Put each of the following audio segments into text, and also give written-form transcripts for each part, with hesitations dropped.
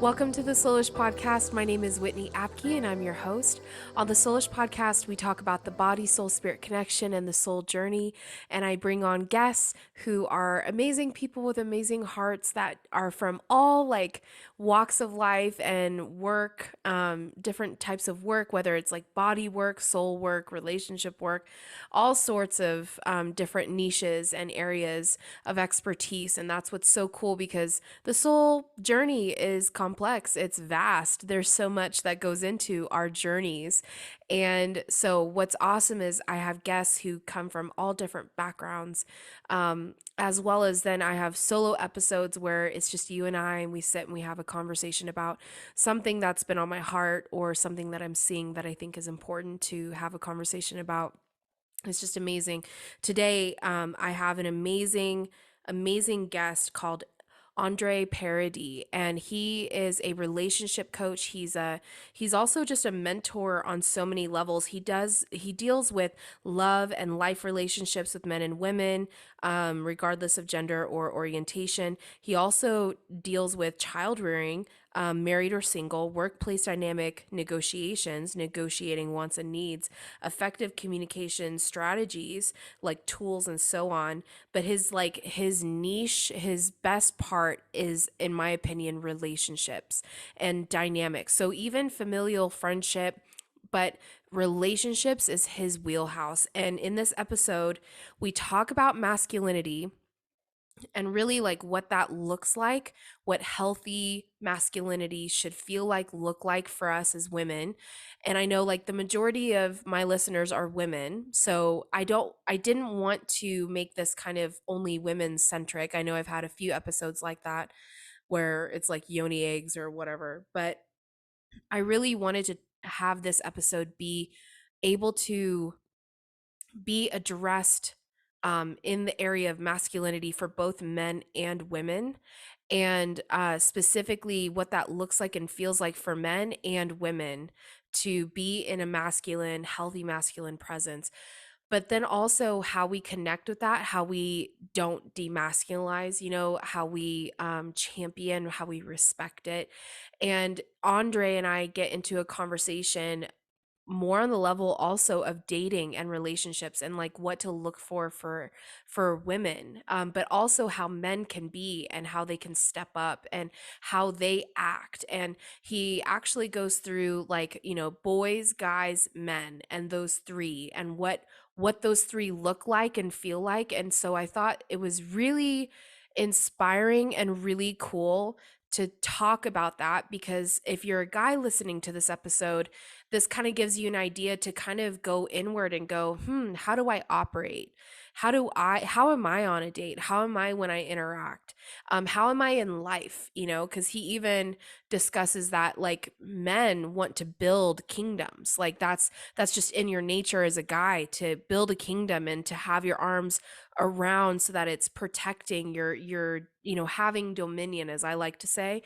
Welcome to the Soulish Podcast. My name is Whitney Apke and I'm your host. On the Soulish Podcast, we talk about the body, soul, spirit connection and the soul journey. And I bring on guests who are amazing people with amazing hearts that are from all walks of life and work, different types of work, whether it's like body work, soul work, relationship work, all sorts of different niches and areas of expertise. And that's what's so cool because the soul journey is complex, it's vast. There's so much that goes into our journeys. And so, what's awesome is I have guests who come from all different backgrounds, as well as then I have solo episodes where it's just you and I, and we sit and we have a conversation about something that's been on my heart or something that I'm seeing that I think is important to have a conversation about. It's just amazing. Today, I have an amazing guest called Paradis, and he is a relationship coach. He's also just a mentor on so many levels. He deals with love and life relationships with men and women, regardless of gender or orientation. He also deals with child rearing, married or single, workplace dynamic negotiations, negotiating wants and needs, effective communication strategies like tools and so on. But his niche, his best part is, in my opinion, relationships and dynamics. So even familial friendship, but relationships is his wheelhouse. And in this episode, we talk about masculinity and really like what that looks like, what healthy masculinity should feel like, look like for us as women. And I know like the majority of my listeners are women, so I didn't want to make this kind of only women centric. I know I've had a few episodes like that where it's like yoni eggs or whatever, but I really wanted to have this episode be able to be addressed in the area of masculinity for both men and women, and specifically what that looks like and feels like for men and women to be in a masculine, healthy masculine presence. But then also how we connect with that, how we don't demasculinize, how we champion, how we respect it. And Andre and I get into a conversation more on the level also of dating and relationships and like what to look for women, but also how men can be and how they can step up and how they act. And he actually goes through like, boys, guys, men, and those three, and what those three look like and feel like. And so I thought it was really inspiring and really cool to talk about that, because if you're a guy listening to this episode, this kind of gives you an idea to kind of go inward and go, how do I operate? How am I on a date? How am I when I interact? How am I in life? Because he even discusses that like men want to build kingdoms. Like that's just in your nature as a guy to build a kingdom and to have your arms around so that it's protecting your having dominion, as I like to say.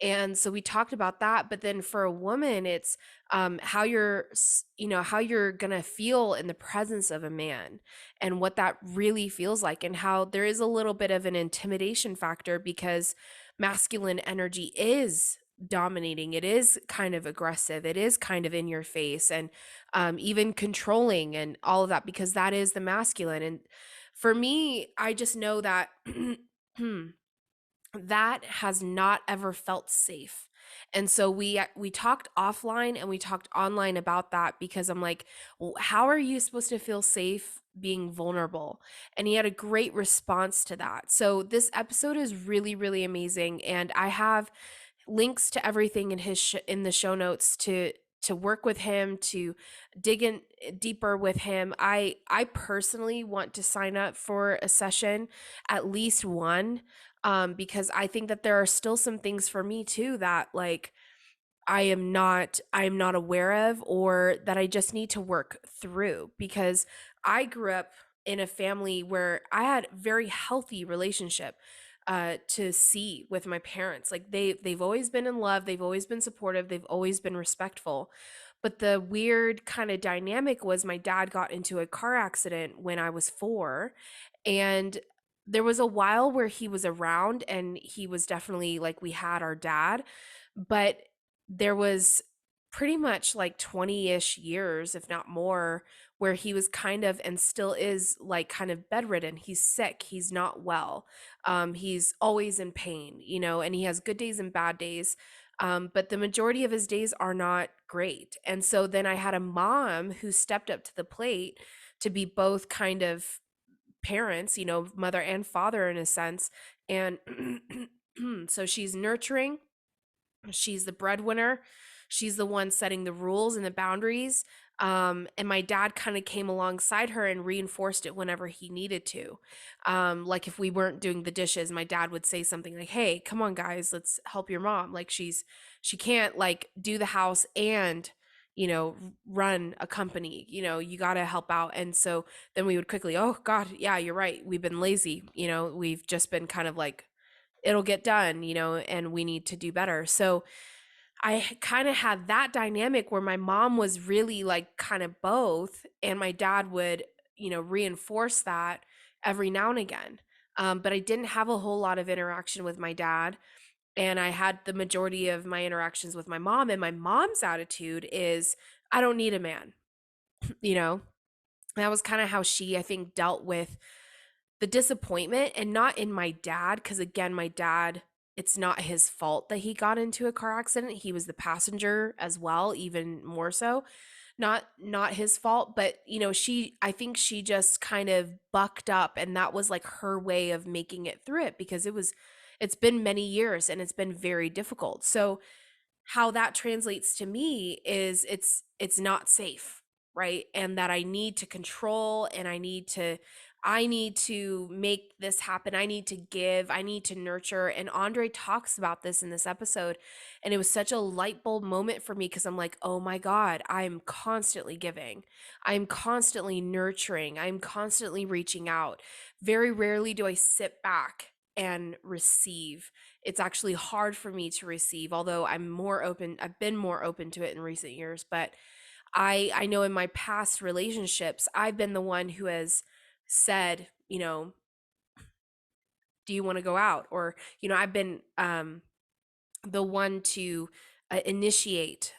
And so we talked about that, but then for a woman, it's how how you're gonna feel in the presence of a man and what that really feels like, and how there is a little bit of an intimidation factor because masculine energy is dominating, it is kind of aggressive, it is kind of in your face, and even controlling and all of that, because that is the masculine. And for me, I just know that that has not ever felt safe. And so we talked offline and we talked online about that, because I'm like, well, how are you supposed to feel safe being vulnerable? And he had a great response to that. So this episode is really, really amazing, and I have links to everything in in the show notes to work with him, to dig in deeper with him. I personally want to sign up for a session, at least one, because I think that there are still some things for me too that like I am not aware of, or that I just need to work through, because I grew up in a family where I had very healthy relationship to see with my parents. Like they've always been in love, they've always been supportive, they've always been respectful. But the weird kind of dynamic was my dad got into a car accident when I was 4, and there was a while where he was around and he was definitely like we had our dad, but there was pretty much like 20-ish years, if not more, where he was kind of and still is like kind of bedridden. He's sick, he's not well. He's always in pain, and he has good days and bad days. But the majority of his days are not great. And so then I had a mom who stepped up to the plate to be both kind of parents, mother and father in a sense. And so she's nurturing, she's the breadwinner, she's the one setting the rules and the boundaries. And my dad kind of came alongside her and reinforced it whenever he needed to. Like if we weren't doing the dishes, my dad would say something like, "Hey, come on, guys, let's help your mom. Like she can't like do the house and you know run a company. You got to help out." And so then we would quickly, "Oh God, yeah, you're right. We've been lazy. We've just been kind of like it'll get done, and we need to do better." So I kind of had that dynamic where my mom was really like kind of both, and my dad would, reinforce that every now and again. But I didn't have a whole lot of interaction with my dad, and I had the majority of my interactions with my mom. And my mom's attitude is, I don't need a man, you know? That was kind of how she, I think, dealt with the disappointment, and not in my dad, because again, my dad, it's not his fault that he got into a car accident. He was the passenger as well, even more so. Not his fault, but I think she just kind of bucked up, and that was like her way of making it through it, because it's been many years and it's been very difficult. So how that translates to me is it's not safe, right? And that I need to control, and I need to make this happen. I need to give, I need to nurture. And Andre talks about this in this episode, and it was such a light bulb moment for me, because I'm like, oh my God, I'm constantly giving, I'm constantly nurturing, I'm constantly reaching out. Very rarely do I sit back and receive. It's actually hard for me to receive, although I've been more open to it in recent years. But I know in my past relationships, I've been the one who has said, do you want to go out? Or, I've been the one to initiate,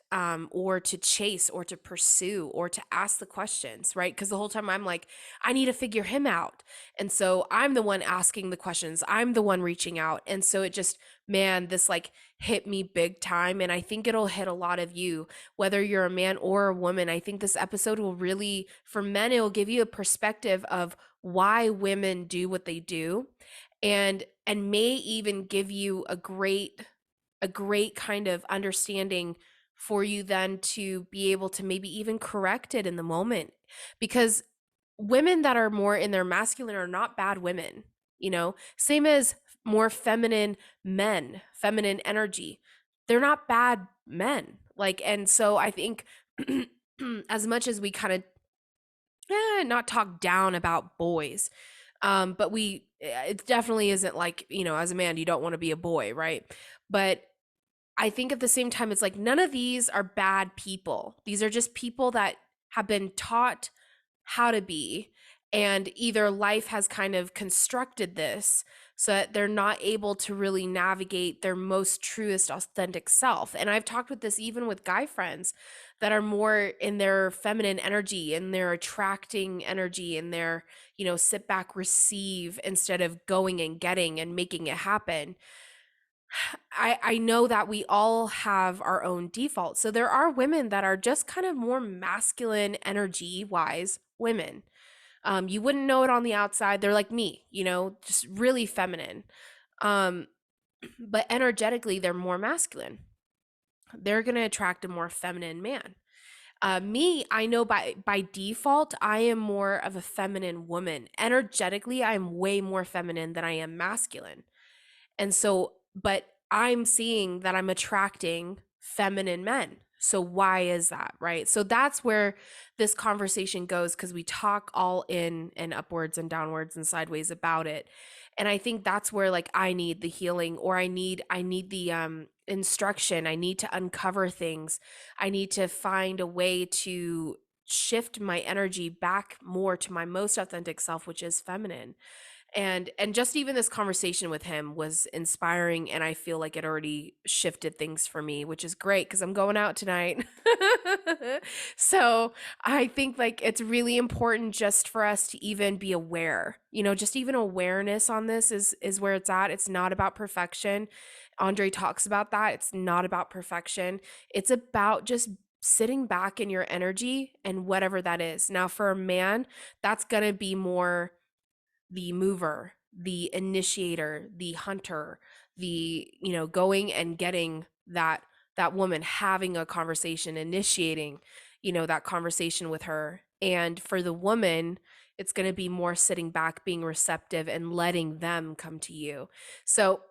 or to chase, or to pursue, or to ask the questions, right? Because the whole time I'm like, I need to figure him out. And so I'm the one asking the questions, I'm the one reaching out. And so it just, man, this like hit me big time. And I think it'll hit a lot of you, whether you're a man or a woman. I think this episode will really, for men, it will give you a perspective of why women do what they do, and may even give you a great kind of understanding for you then to be able to maybe even correct it in the moment. Because women that are more in their masculine are not bad women, same as more feminine men, feminine energy. They're not bad men. Like, and so I think as much as we kind of not talk down about boys, but it definitely isn't like, as a man, you don't want to be a boy, right? But I think at the same time, it's like none of these are bad people. These are just people that have been taught how to be, and either life has kind of constructed this so that they're not able to really navigate their most truest authentic self. And I've talked with this even with guy friends that are more in their feminine energy and their attracting energy, and their sit back, receive, instead of going and getting and making it happen. I know that we all have our own defaults. So there are women that are just kind of more masculine energy wise women. You wouldn't know it on the outside. They're like me, just really feminine. Um, but energetically, they're more masculine. They're going to attract a more feminine man. Me, I know by default, I am more of a feminine woman. Energetically, I'm way more feminine than I am masculine. And so, but I'm seeing that I'm attracting feminine men. So why is that, right? So that's where this conversation goes, because we talk all in and upwards and downwards and sideways about it. And I think that's where like I need the healing, or I need the instruction. I need to uncover things. I need to find a way to shift my energy back more to my most authentic self, which is feminine. And just even this conversation with him was inspiring, and I feel like it already shifted things for me, which is great because I'm going out tonight. So I think like it's really important just for us to even be aware, just even awareness on this is where it's at. It's not about perfection. Andre talks about that. It's not about perfection. It's about just sitting back in your energy and whatever that is. Now for a man, that's going to be more the mover, the initiator, the hunter, the, going and getting that woman, having a conversation, initiating, that conversation with her. And for the woman, it's going to be more sitting back, being receptive and letting them come to you. So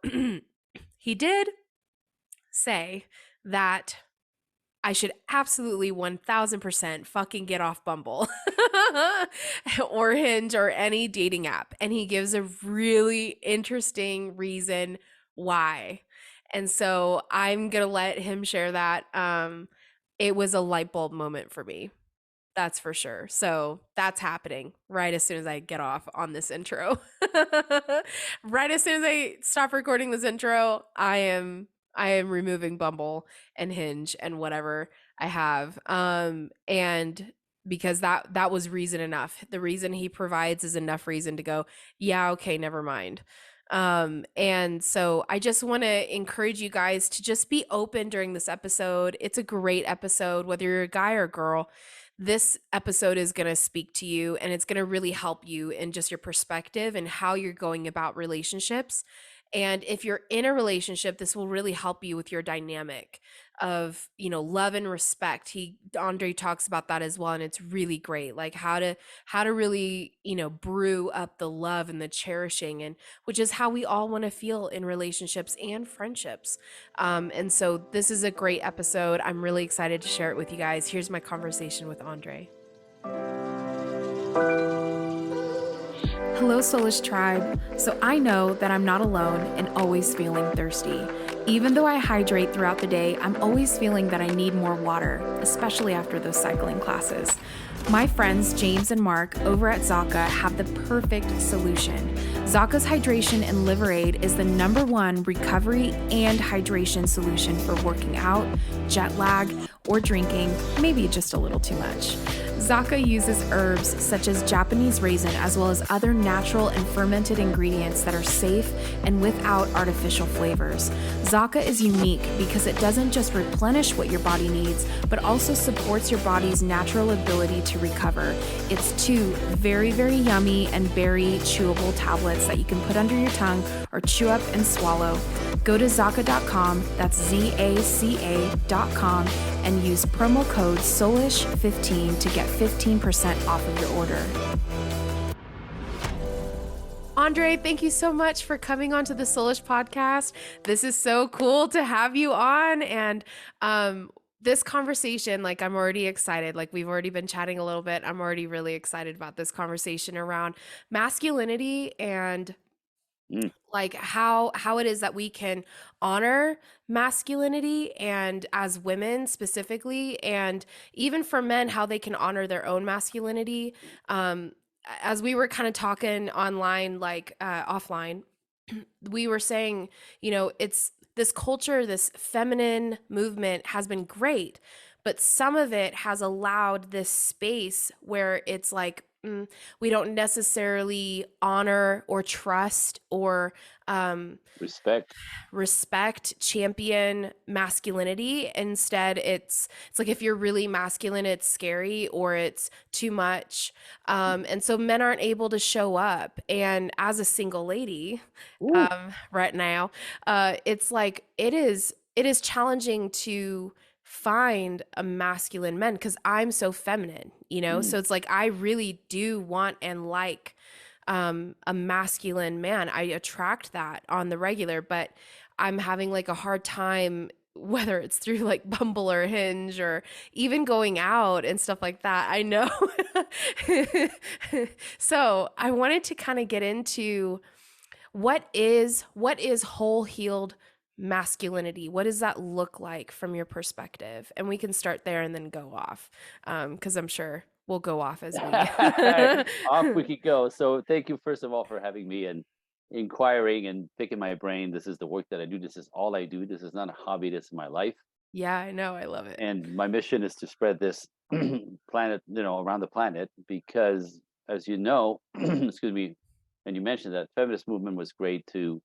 he did say that I should absolutely 1000% fucking get off Bumble or Hinge or any dating app. And he gives a really interesting reason why. And so I'm going to let him share that. It was a light bulb moment for me. That's for sure. So that's happening right as soon as I get off on this intro. Right as soon as I stop recording this intro, I am removing Bumble and Hinge and whatever I have. And because that was reason enough. The reason he provides is enough reason to go, yeah, okay, never mind. And so I just want to encourage you guys to just be open during this episode. It's a great episode, whether you're a guy or a girl. This episode is going to speak to you, and it's going to really help you in just your perspective and how you're going about relationships. And if you're in a relationship, this will really help you with your dynamic of, love and respect. Andre talks about that as well, and it's really great. Like how to really, brew up the love and the cherishing, and which is how we all want to feel in relationships and friendships. And so this is a great episode. I'm really excited to share it with you guys. Here's my conversation with Andre. Hello, Soulish Tribe. So I know that I'm not alone and always feeling thirsty. Even though I hydrate throughout the day, I'm always feeling that I need more water, especially after those cycling classes. My friends James and Mark over at Zaka have the perfect solution. Zaka's Hydration and Liver Aid is the #1 recovery and hydration solution for working out, jet lag, or drinking maybe just a little too much. Zaka uses herbs such as Japanese raisin as well as other natural and fermented ingredients that are safe and without artificial flavors. Zaka is unique because it doesn't just replenish what your body needs, but also supports your body's natural ability to recover. It's 2 very, very yummy and berry chewable tablets that you can put under your tongue or chew up and swallow. Go to Zaka.com, that's ZACA.com, and use promo code SOULISH15 to get 15% off of your order. Andre, thank you so much for coming onto the Soulish podcast. This is so cool to have you on. And this conversation, like, I'm already excited. Like, we've already been chatting a little bit. I'm already really excited about this conversation around masculinity and like how it is that we can honor masculinity, and as women specifically, and even for men, how they can honor their own masculinity. As we were kind of talking online, like offline, we were saying, it's this culture, this feminine movement has been great, but some of it has allowed this space where it's like, we don't necessarily honor or trust or respect, champion masculinity. Instead, it's like if you're really masculine, it's scary or it's too much. And so men aren't able to show up. And as a single lady, right now, it's like it is challenging to find a masculine man because I'm so feminine, so it's like I really do want and like a masculine man. I attract that on the regular, but I'm having like a hard time, whether it's through like Bumble or Hinge or even going out and stuff like that. I know. So I wanted to kind of get into what is whole healed masculinity. What does that look like from your perspective? And we can start there and then go off, because I'm sure we'll go off as we. Off we could go. So thank you, first of all, for having me and inquiring and picking my brain. This is the work that I do. This is all I do. This is not a hobby. This is my life. Yeah, I know. I love it. And my mission is to spread this planet, around the planet because, as you know, excuse me, and you mentioned that feminist movement was great to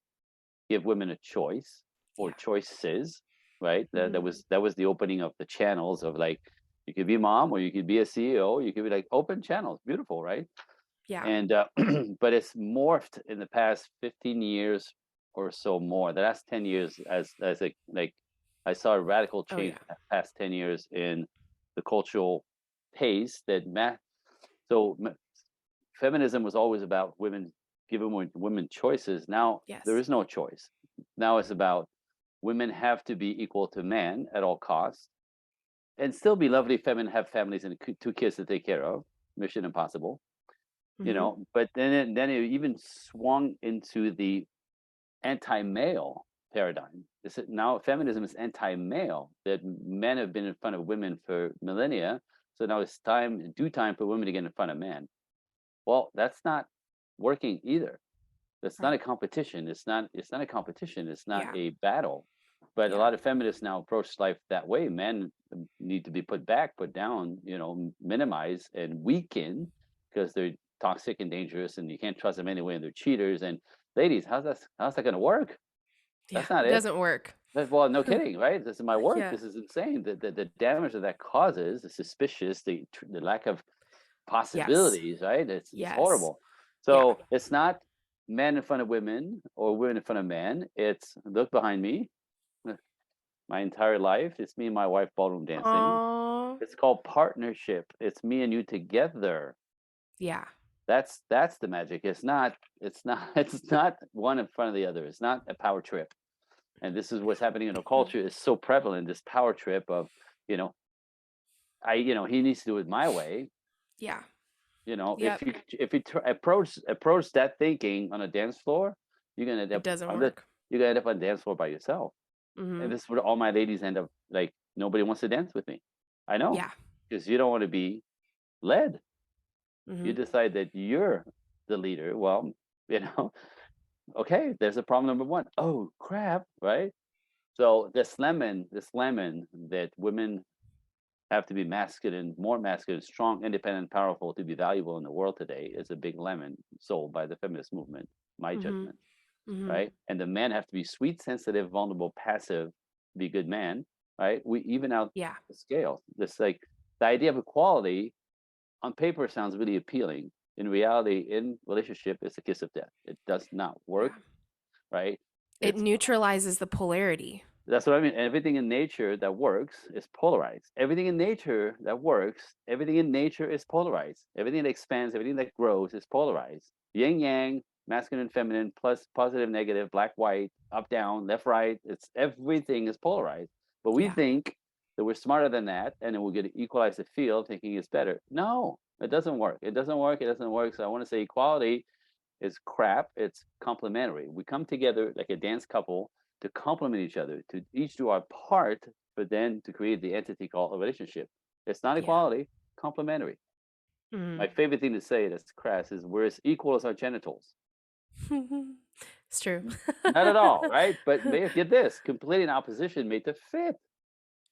give women a choice or Yeah. choices, right? That that Hmm. was that was the opening of the channels of like you could be mom or you could be a CEO, you could be like open channels, beautiful, right? Yeah. And but it's morphed in the past 15 years or so more. The last 10 years as like I saw a radical Oh change yeah. the past 10 years in the cultural pace that so feminism was always about women giving women choices. Now there Yes. is no choice. Now it's about women have to be equal to men at all costs and still be lovely feminine, have families and two kids to take care of. Mission impossible, Hmm. but then it even swung into the anti-male paradigm. Now feminism is anti-male, that men have been in front of women for millennia, so now it's due time for women to get in front of men. Well, that's not working either. It's not a Right. competition. It's not a competition. It's not Yeah. a battle. But a Yeah. lot of feminists now approach life that way. Men need to be put back, put down, minimized and weakened because they're toxic and dangerous, and you can't trust them anyway, and they're cheaters. And ladies, how's that going to work? Yeah. That's not It it. doesn't work. Well, no kidding, right? This is my work. Yeah. This is insane. The damage that causes, the suspicious, the lack of Yes. possibilities, right? It's Yes. horrible. Yeah. So it's not men in front of women or women in front of men. It's look behind me. My entire life, it's me and my wife ballroom dancing. Aw. It's called partnership. It's me and you together. Yeah. That's the magic. It's not it's not one in front of the other. It's not a power trip. And this is what's happening in our culture is so prevalent, this power trip of, you know, he needs to do it my way. Yeah. If Yep. you approach that thinking on a dance floor, you're gonna end It up doesn't on the work. you're gonna end up on the dance floor by yourself. And Hmm. this is where all my ladies end up like nobody wants to dance with me. I know Yeah. because you don't want to be led. You Hmm. decide that you're the leader. Well, you know, okay, there's a problem number one. Oh crap, right? So this lemon that women have to be masculine, more masculine, strong, independent, powerful to be valuable in the world today is a big lemon sold by the feminist movement, my Hmm. judgment, Hmm. right? And the men have to be sweet, sensitive, vulnerable, passive, be good man, right? We even out Yeah. the scale. This like the idea of equality on paper sounds really appealing. In reality, in relationship, it's a kiss of death. It does not Yeah. work, right? It It's neutralizes the polarity. That's what I mean. Everything in nature that works is polarized. Everything in nature that works, everything in nature is polarized. Everything that expands, everything that grows is polarized. Yin yang, masculine, feminine, plus, positive, negative, black, white, up, down, left, right. It's everything is polarized. But we Yeah. think that we're smarter than that, and then we're going to equalize the field, thinking it's better. No, it doesn't work. It doesn't work. It doesn't work. So I want to say equality is crap. It's complementary. We come together like a dance couple to complement each other, to each do our part, but then to create the entity called a relationship. It's not Yeah. equality, complementary. Hmm. My favorite thing to say that's crass is we're as equal as our genitals. It's true. Not at all, right? But get this, complete in opposition made to fit.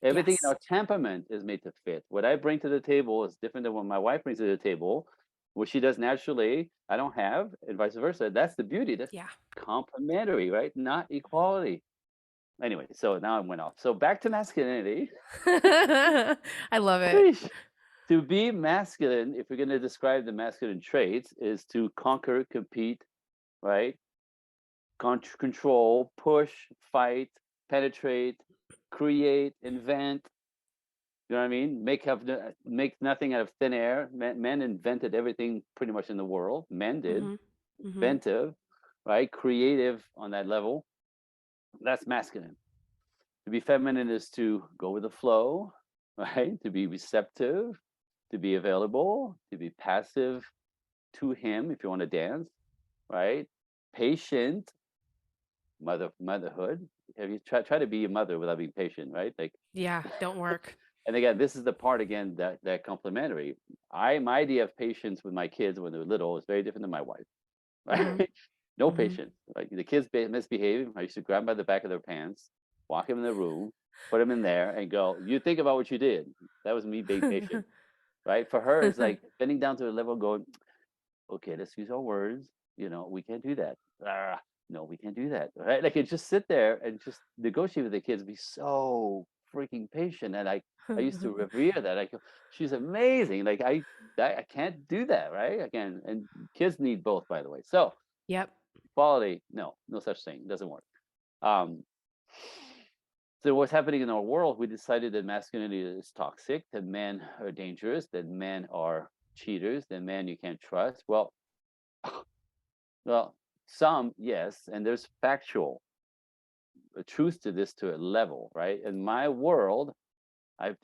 Everything in Yes. our temperament is made to fit. What I bring to the table is different than what my wife brings to the table. What she does naturally, I don't have, and vice versa. That's the beauty. That's Yeah. complementary, right? Not equality. Anyway, so now I went off. So back to masculinity. I love it. Sheesh. To be masculine, if we're going to describe the masculine traits, is to conquer, compete, right? Control, push, fight, penetrate, create, invent. You know what I mean? Make nothing out of thin air. Men invented everything pretty much in the world. Men did. Hmm. Hmm. Inventive, right? Creative on that level. That's masculine. To be feminine is to go with the flow, right? To be receptive, to be available, to be passive to him if you want to dance, right? Patient, motherhood. Have you try to be a mother without being patient, right? Like Yeah. Don't work. And again, this is the part again that complementary. My idea of patience with my kids when they're little is very different than my wife. Mhm. Right? No Mhm. patience. Like the kids misbehaving, I used to grab them by the back of their pants, walk them in the room, put them in there, and go. You think about what you did. That was me being patient, right? For her, it's like bending down to the level, going, okay, let's use our words. We can't do that. Ah, no, we can't do that. Right? Like, it just sit there and just negotiate with the kids, be so freaking patient. And I used to revere that. Like, she's amazing. Like, I can't do that, right? Again, and kids need both, by the way. So Yep. equality, no such thing. It doesn't work. Um, so what's happening in our world? We decided that masculinity is toxic, that men are dangerous, that men are cheaters, that men you can't trust. Well, some, yes, and there's factual truth to this to a level, right? In my world, I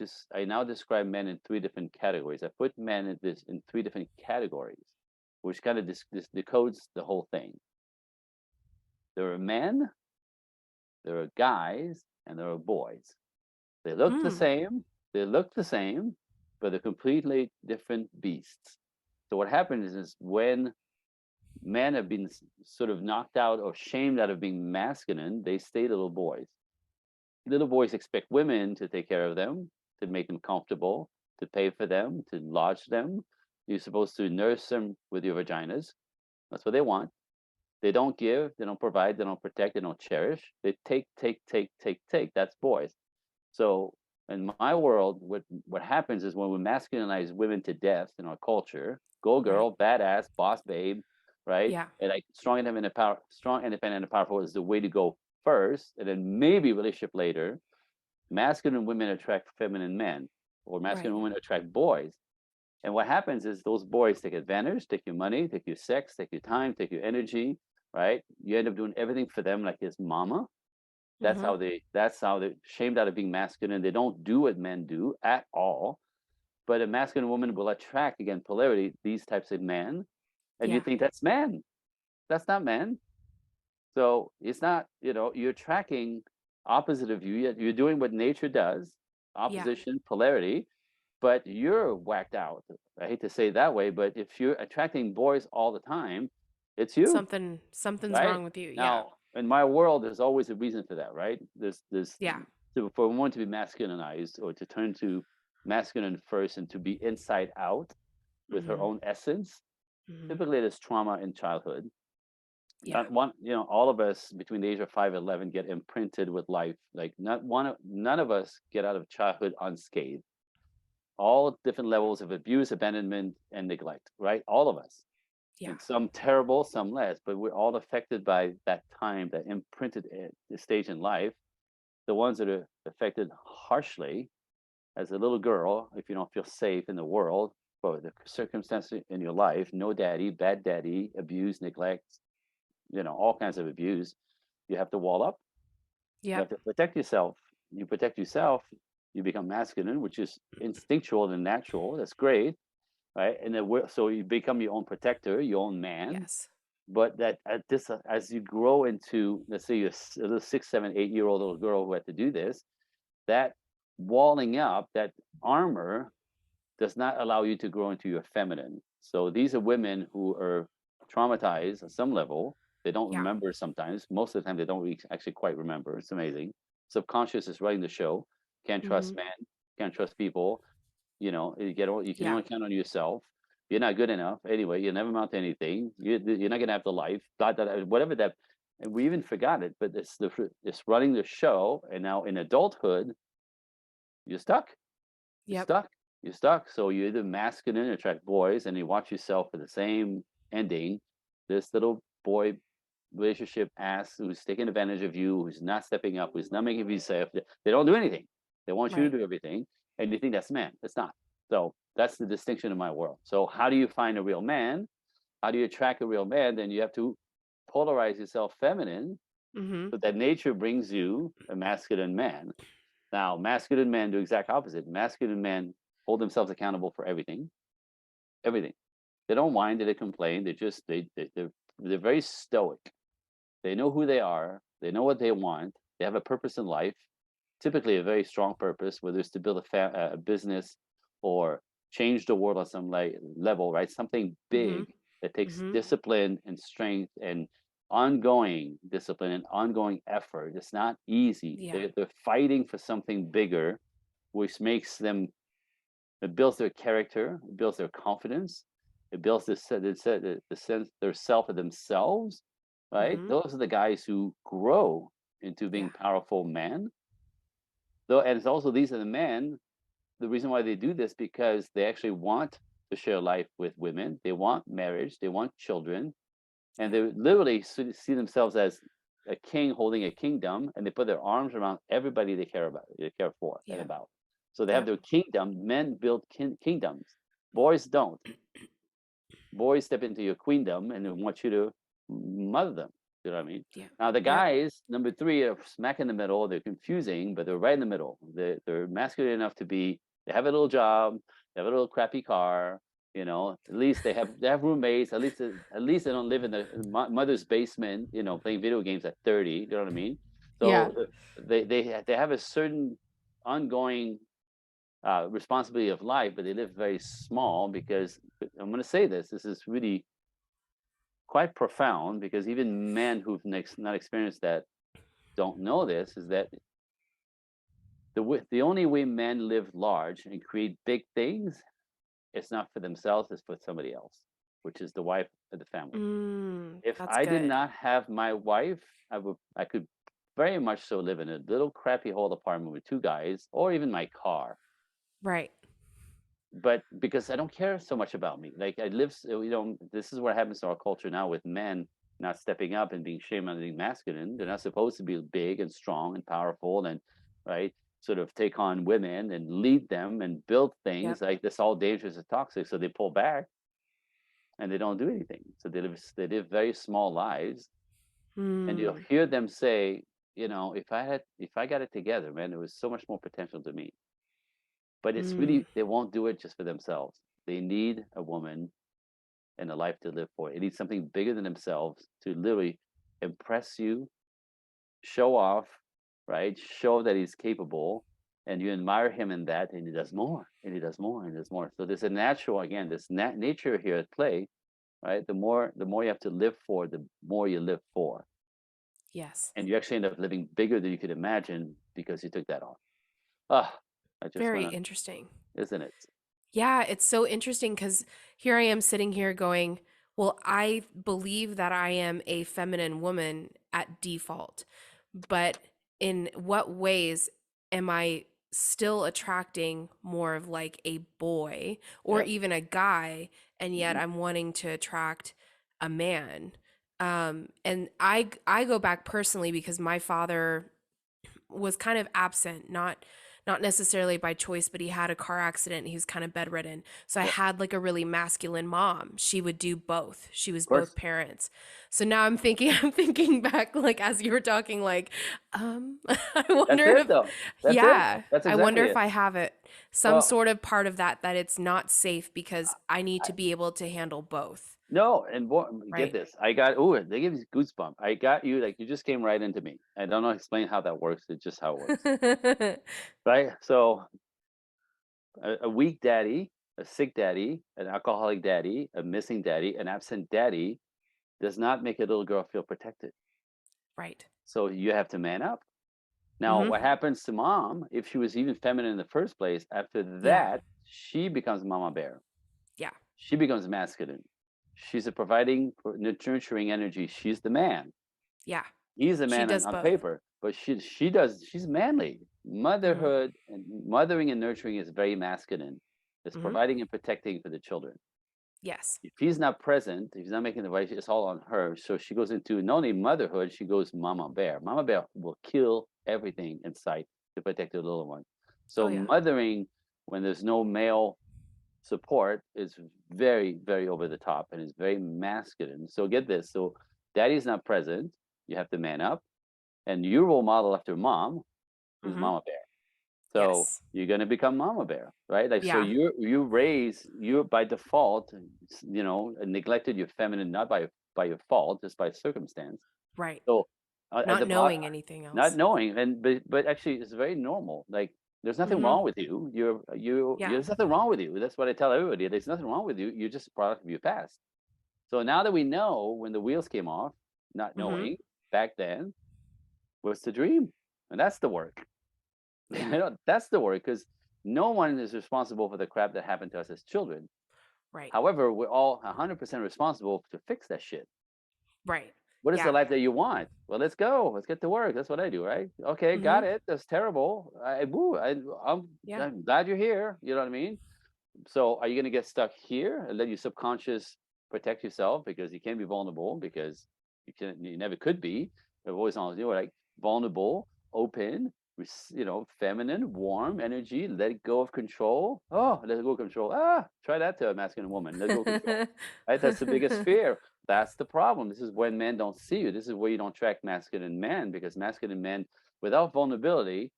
now describe men in three different categories. I put men in three different categories, which kind of decodes the whole thing. There are men, there are guys, and there are boys. They look the Mm. same, they look the same, but they're completely different beasts. So what happens is when men have been sort of knocked out or shamed out of being masculine, they stay little boys. Little boys expect women to take care of them, to make them comfortable, to pay for them, to lodge them. You're supposed to nurse them with your vaginas. That's what they want. They don't give, they don't provide, they don't protect, they don't cherish. They take, take, take, take, take. That's boys. So in my world, what happens is when we masculinize women to death in our culture, go Right. girl, badass, boss babe, right? Yeah. And like strong, independent, and powerful is the way to go first, and then maybe relationship later. Masculine women attract feminine men, or Right. masculine women attract boys. And what happens is those boys take advantage, take your money, take your sex, take your time, take your energy, right? You end up doing everything for them like his mama. Mhm. That's how they're shamed out of being masculine. They don't do what men do at all. But a masculine woman will attract, again, polarity, these types of men. And you Yeah. think that's man. That's not man. So it's not, you're tracking opposite of you. You're doing what nature does, Yeah. opposition, polarity, but you're whacked out. I hate to say it that way, but if you're attracting boys all the time, it's you, Something's right? wrong with you. Yeah. Now, in my world, there's always a reason for that, right? There's Yeah. for one to be masculinized or to turn to masculine first and to be inside out with her Mhm. own essence. Mhm. Typically, there's trauma in childhood. Yeah. Not one, all of us between the age of 5 and 11 get imprinted with life. Like none of us get out of childhood unscathed. All different levels of abuse, abandonment, and neglect, right? All of us. Yeah. And some terrible, some less, but we're all affected by that time, that imprinted stage in life. The ones that are affected harshly as a little girl, if you don't feel safe in the world, or the circumstances in your life, no daddy, bad daddy, abuse, neglect, all kinds of abuse, you have to wall up. You have Yep. to protect yourself. You protect yourself, you become masculine, which is instinctual and natural. That's great, right? And then so you become your own protector, your own man. Yes. But that at this as you grow into, let's say, you're a little 6, 7, 8 year old little girl who had to do this, that walling up, that armor does not allow you to grow into your feminine. So these are women who are traumatized at some level. They don't Yeah. remember sometimes. Most of the time, they don't actually quite remember. It's amazing. Subconscious is running the show. Can't trust Mhm. men. Can't trust people. You can Yeah. only count on yourself. You're not good enough anyway. You never amount to anything. You're not gonna have the life. Whatever that. And we even forgot it. But it's running the show. And now in adulthood, you're stuck. You're Yep. stuck. You're stuck. So you either masculine attract boys, and you watch yourself for the same ending. This little boy relationship ass who's taking advantage of you, who's not stepping up, who's not making you safe. They don't do anything. They want you to Right. do everything, and you think that's man. It's not. So that's the distinction in my world. So how do you find a real man? How do you attract a real man? Then you have to polarize yourself feminine, Mhm. so that nature brings you a masculine man. Now, masculine men do exact opposite. Masculine men hold themselves accountable for everything, everything. They don't whine, they don't complain. They're very stoic. They know who they are. They know what they want. They have a purpose in life. typically a very strong purpose, whether it's to build a business or change the world on some level, right? Something Mhm. big that takes Mhm. discipline and strength and ongoing discipline and ongoing effort. It's not easy. Yeah. They're fighting for something bigger, which makes them, it builds their character, it builds their confidence, it builds the sense their self of themselves, right? Mhm. Those are the guys who grow into Yeah. being powerful men. Though, and it's also these are the men. The reason why they do this because they actually want to share life with women. They want marriage. They want children, and Yeah. they literally see themselves as a king holding a kingdom, and they put their arms around everybody they care about, they care for, and Yeah. about. So they have Yep. their kingdom. Men build kingdoms. Boys don't. Boys step into your queendom and they want you to mother them. You know what I mean? Yeah. Now the Yep. guys, number three, are smack in the middle. They're confusing, but they're right in the middle. They're masculine enough to be. They have a little job. They have a little crappy car. At least they have roommates. At least they don't live in the mother's basement. Playing video games at 30. You know what I mean? Yeah. So they have a certain ongoing responsibility of life, but they live very small because I'm going to say this. This is really quite profound because even men who've not experienced that don't know this. Is that the only way men live large and create big things? It's not for themselves; it's for somebody else, which is the wife of the family. If That's I did good. not have my wife, I could very much so live in a little crappy hole apartment with two guys, or even my car, Right. but because I don't care so much about me. Like I live, this is what happens to our culture now with men not stepping up and being shamed on being masculine. They're not supposed to be big and strong and powerful and right, sort of take on women and lead them and build Yep. things like this. All dangerous and toxic, so they pull back and they don't do anything. So they live very small lives, and you'll Mm. hear them say, if I got it together, man, there was so much more potential to me. But it's Mm. really they won't do it just for themselves. They need a woman and a life to live for. It needs something bigger than themselves to literally impress you, show off, right? Show that he's capable, and you admire him in that, and he does more, and he does more, and he does more. So there's a natural, again, this nature here at play, right? The more you have to live for, the more you live for, Yes. and you actually end up living bigger than you could imagine because you took that on. Ah, I just Very want interesting. to, isn't it? Yeah, it's so interesting because here I am sitting here going, well, I believe that I am a feminine woman at default, but in what ways am I still attracting more of like a boy or Yep. even a guy, and yet Mhm. I'm wanting to attract a man? And I go back personally because my father was kind of absent, not necessarily by choice, but he had a car accident and he was kind of bedridden. So I Yep. had like a really masculine mom. She would do both. She was Of course. both parents. So now I'm thinking I'm thinking back like as you were talking like I That's wonder it, if though. That's it. yeah, That's I wonder exactly if it. I have it some Well, sort of part of that it's not safe because I need I, to be able to handle both, no, and get right? this. I got, oh, they give you goosebump. I got you, like you just came right into me. I don't know explain how that works. It's just how it works, right? So a weak daddy, a sick daddy, an alcoholic daddy, a missing daddy, an absent daddy does not make a little girl feel protected. Right. So you have to man up. Now, Mhm. what happens to mom if she was even feminine in the first place? After Yeah. that, she becomes mama bear. Yeah. She becomes masculine. She's a providing, nurturing energy. She's the man. Yeah. He's a She man does on both. paper, but she's manly. Mhm. Motherhood and mothering and nurturing is very masculine. It's Mhm. providing and protecting for the children. Yes. If he's not present, if he's not making the right, it's all on her. So she goes into not only motherhood, she goes mama bear. Mama bear will kill everything in sight to protect the little one. Oh So yeah. mothering when there's no male support is very, very over the top and is very masculine. So get this. So daddy's not present. You have to man up. And you role model after mom, who's Mhm. mama bear. So Yes. you're gonna become mama bear, right? Like so Yeah. you by default, neglected your feminine not by your fault, just by circumstance. Right. So At Not the bottom, knowing anything not else. knowing, and but actually, it's very normal. Like, there's nothing Mhm. wrong with you. Yeah. There's nothing wrong with you. That's what I tell everybody. There's nothing wrong with you. You're just a product of your past. So now that we know when the wheels came off, not Mhm. knowing back then, what's the dream? And that's the work. That's the work because no one is responsible for the crap that happened to us as children. Right. However, we're all 100% responsible to fix that shit. Right. What is the Yeah. life that you want? Well, let's go. Let's get to work. That's what I do, right? Okay, got Mhm. it. That's terrible. Woo, Yeah. I'm glad you're here. You know what I mean? So, are you going to get stuck here and let your subconscious protect yourself because you can't be vulnerable because you never could be. I've always wanted to do like vulnerable, open, feminine, warm energy. Let go of control. Oh, let go of control. Ah, try that to a masculine woman. Let go of control. Right? That's the biggest fear. That's the problem. This is when men don't see you. This is where you don't track masculine men because masculine men, without vulnerability,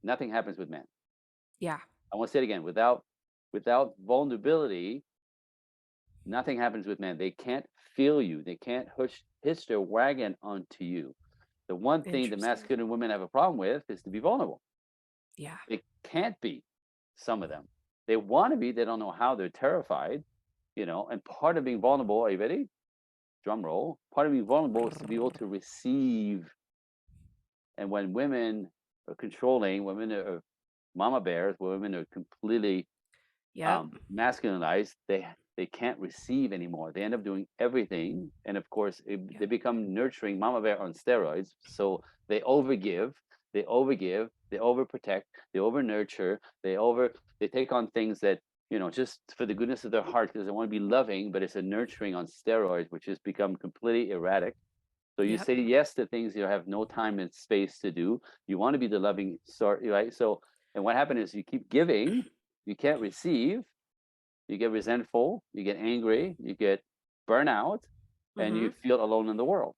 nothing happens with men. Yeah. I want to say it again. Without vulnerability, nothing happens with men. They can't feel you. They can't hitch their wagon onto you. The one thing the Interesting. masculine women have a problem with is to be vulnerable. Yeah. They can't be. Some of them. They want to be. They don't know how. They're terrified. And part of being vulnerable. Are you ready? Drum roll. Part of being vulnerable is to be able to receive. And when women are controlling, women are mama bears. Women are completely Yep. masculinized, they can't receive anymore. They end up doing everything, and of course, they Yep. become nurturing mama bear on steroids. So they overgive, they overprotect, they over nurture, they take on things that just for the goodness of their heart because they want to be loving, but it's a nurturing on steroids, which has become completely erratic. So you Yep. say yes to things you have no time and space to do. You want to be the loving sort, right? So, and what happened is you keep giving, you can't receive, you get resentful, you get angry, you get burnout, and you Mhm. feel alone in the world.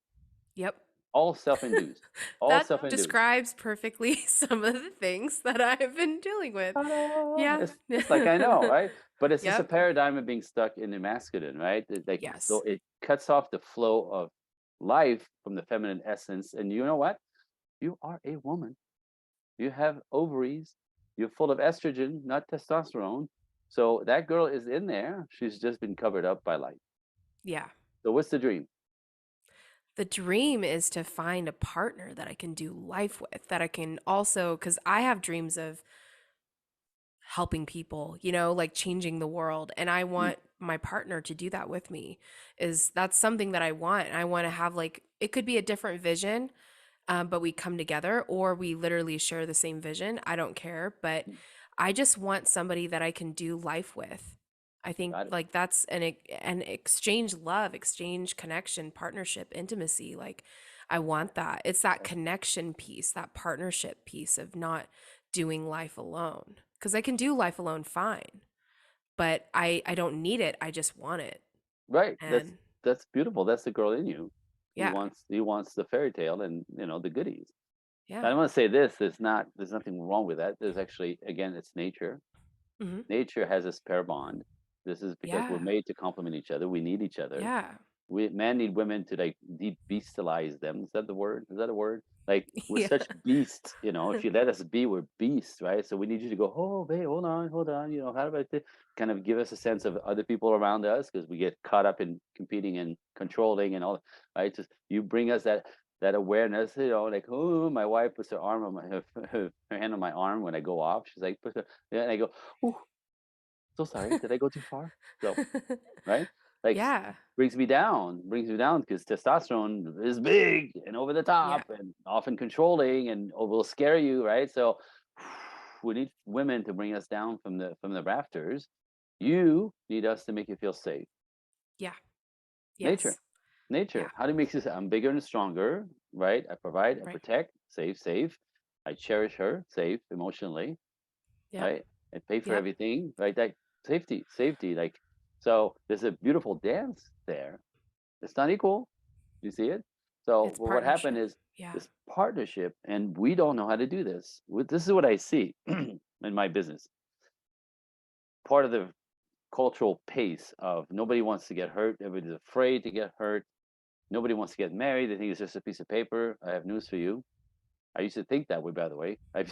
Yep. All self-induced. All That self-induced. describes perfectly some of the things that I've been dealing with. Ta-da! Yeah. It's like I know, right? But it's just a Yep. paradigm of being stuck in the masculine, right? Like so Yes. it cuts off the flow of life from the feminine essence. And you know what? You are a woman. You have ovaries. You're full of estrogen, not testosterone. So that girl is in there. She's just been covered up by light. Yeah. So what's the dream? The dream is to find a partner that I can do life with, that I can also, because I have dreams of helping people, like changing the world. And I Mm, want my partner to do that with me. That's something that I want. I want to have like, it could be a different vision, but we come together or we literally share the same vision. I don't care, but mm, I just want somebody that I can do life with. I think got it. like that's an exchange love, exchange connection, partnership, intimacy. Like I want that. It's that connection piece, that partnership piece of not doing life alone. Cuz I can do life alone fine, but I don't need it. I just want it. Right. That's And that's beautiful. That's the girl in you. He yeah. wants he wants the fairy tale and the goodies. Yeah. And I want to say this, there's nothing wrong with that. There's actually again it's nature. Mhm. Nature has this pair bond. This is because we're Yeah. made to complement each other. We need each other. Yeah. We men need women to like bestialize them. Is that the word? Is that a word? Like we're Yeah. such beasts, if you let us be, we're beasts, right? So we need you to go, oh babe, hold on, how about this? Kind of give us a sense of other people around us because we get caught up in competing and controlling and all, right? Just you bring us that awareness, like, oh, my wife puts her arm on her hand on my arm when I go off. She's like, yeah, and I go, oh, so sorry, did I go too far? So right? Like Yeah. brings me down because testosterone is big and over the Yeah. top and often controlling and will scare you, right? So we need women to bring us down from the rafters. You need us to make you feel safe. Yeah. Nature, Yes. Yeah. nature. How do you make this? I'm bigger and stronger, right? I provide, I Right. protect, safe. I cherish her, safe emotionally, Yep. right? I pay for Yep. everything, right? That safety, like so. There's a beautiful dance there. It's not equal. You see it? So It's well, what happened partnership. is Yeah. this partnership, and we don't know how to do this. This is what I see in my business. Part of the cultural pace of nobody wants to get hurt. Everybody's afraid to get hurt. Nobody wants to get married. They think it's just a piece of paper. I have news for you. I used to think that way, by the way. I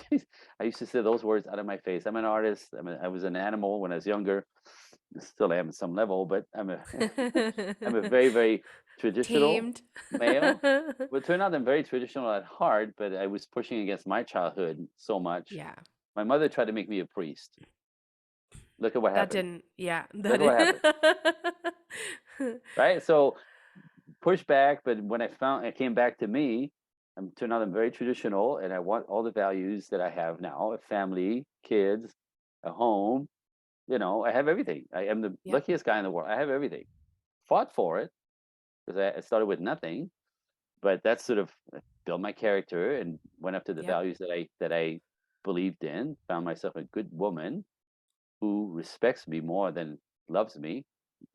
used to say those words out of my face. I'm an artist. I was an animal when I was younger. Still am at some level, but I'm a very, very traditional Tamed. male. Well, it turned out I'm very traditional at heart, but I was pushing against my childhood so much. Yeah. My mother tried to make me a priest. Look at what That happened. didn't, yeah, Look that at what happened. is. Right? So push back, but when it came back to me, turned out I'm very traditional and I want all the values that I have now, a family, kids, a home, I have everything. I am the Yep, luckiest guy in the world. I have everything. Fought for it because I started with nothing, but that's sort of built my character and went up to the yep, values that I believed in, found myself a good woman who respects me more than loves me.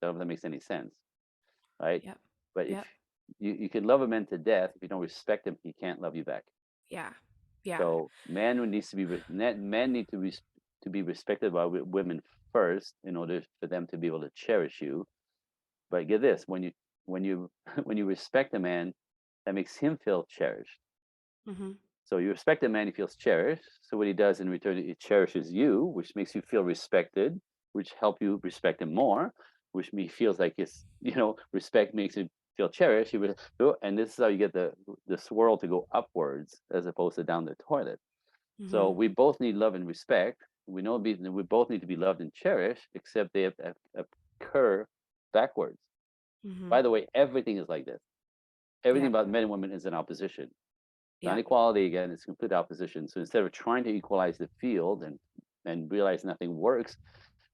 I don't know if that makes any sense, right? yep, But if yep, you can love a man to death, if you don't respect him, he can't love you back. yeah, yeah, So man needs to be men need to be respected by women first in order for them to be able to cherish you. But get this, when you when you respect a man, that makes him feel cherished. hmm, So you respect a man, he feels cherished. So what he does in return, he cherishes you, which makes you feel respected, which help you respect him more, which me feels like it's respect makes him feel cherished. And this is how you get the swirl to go upwards as opposed to down the toilet. So hmm, we both need love and respect. We both need to be loved and cherished, except they occur backwards. hmm, By the way, everything is like this. Everything yep, about men and women is an opposition. Not yep, equality again, it's complete opposition. So instead of trying to equalize the field and realize nothing works,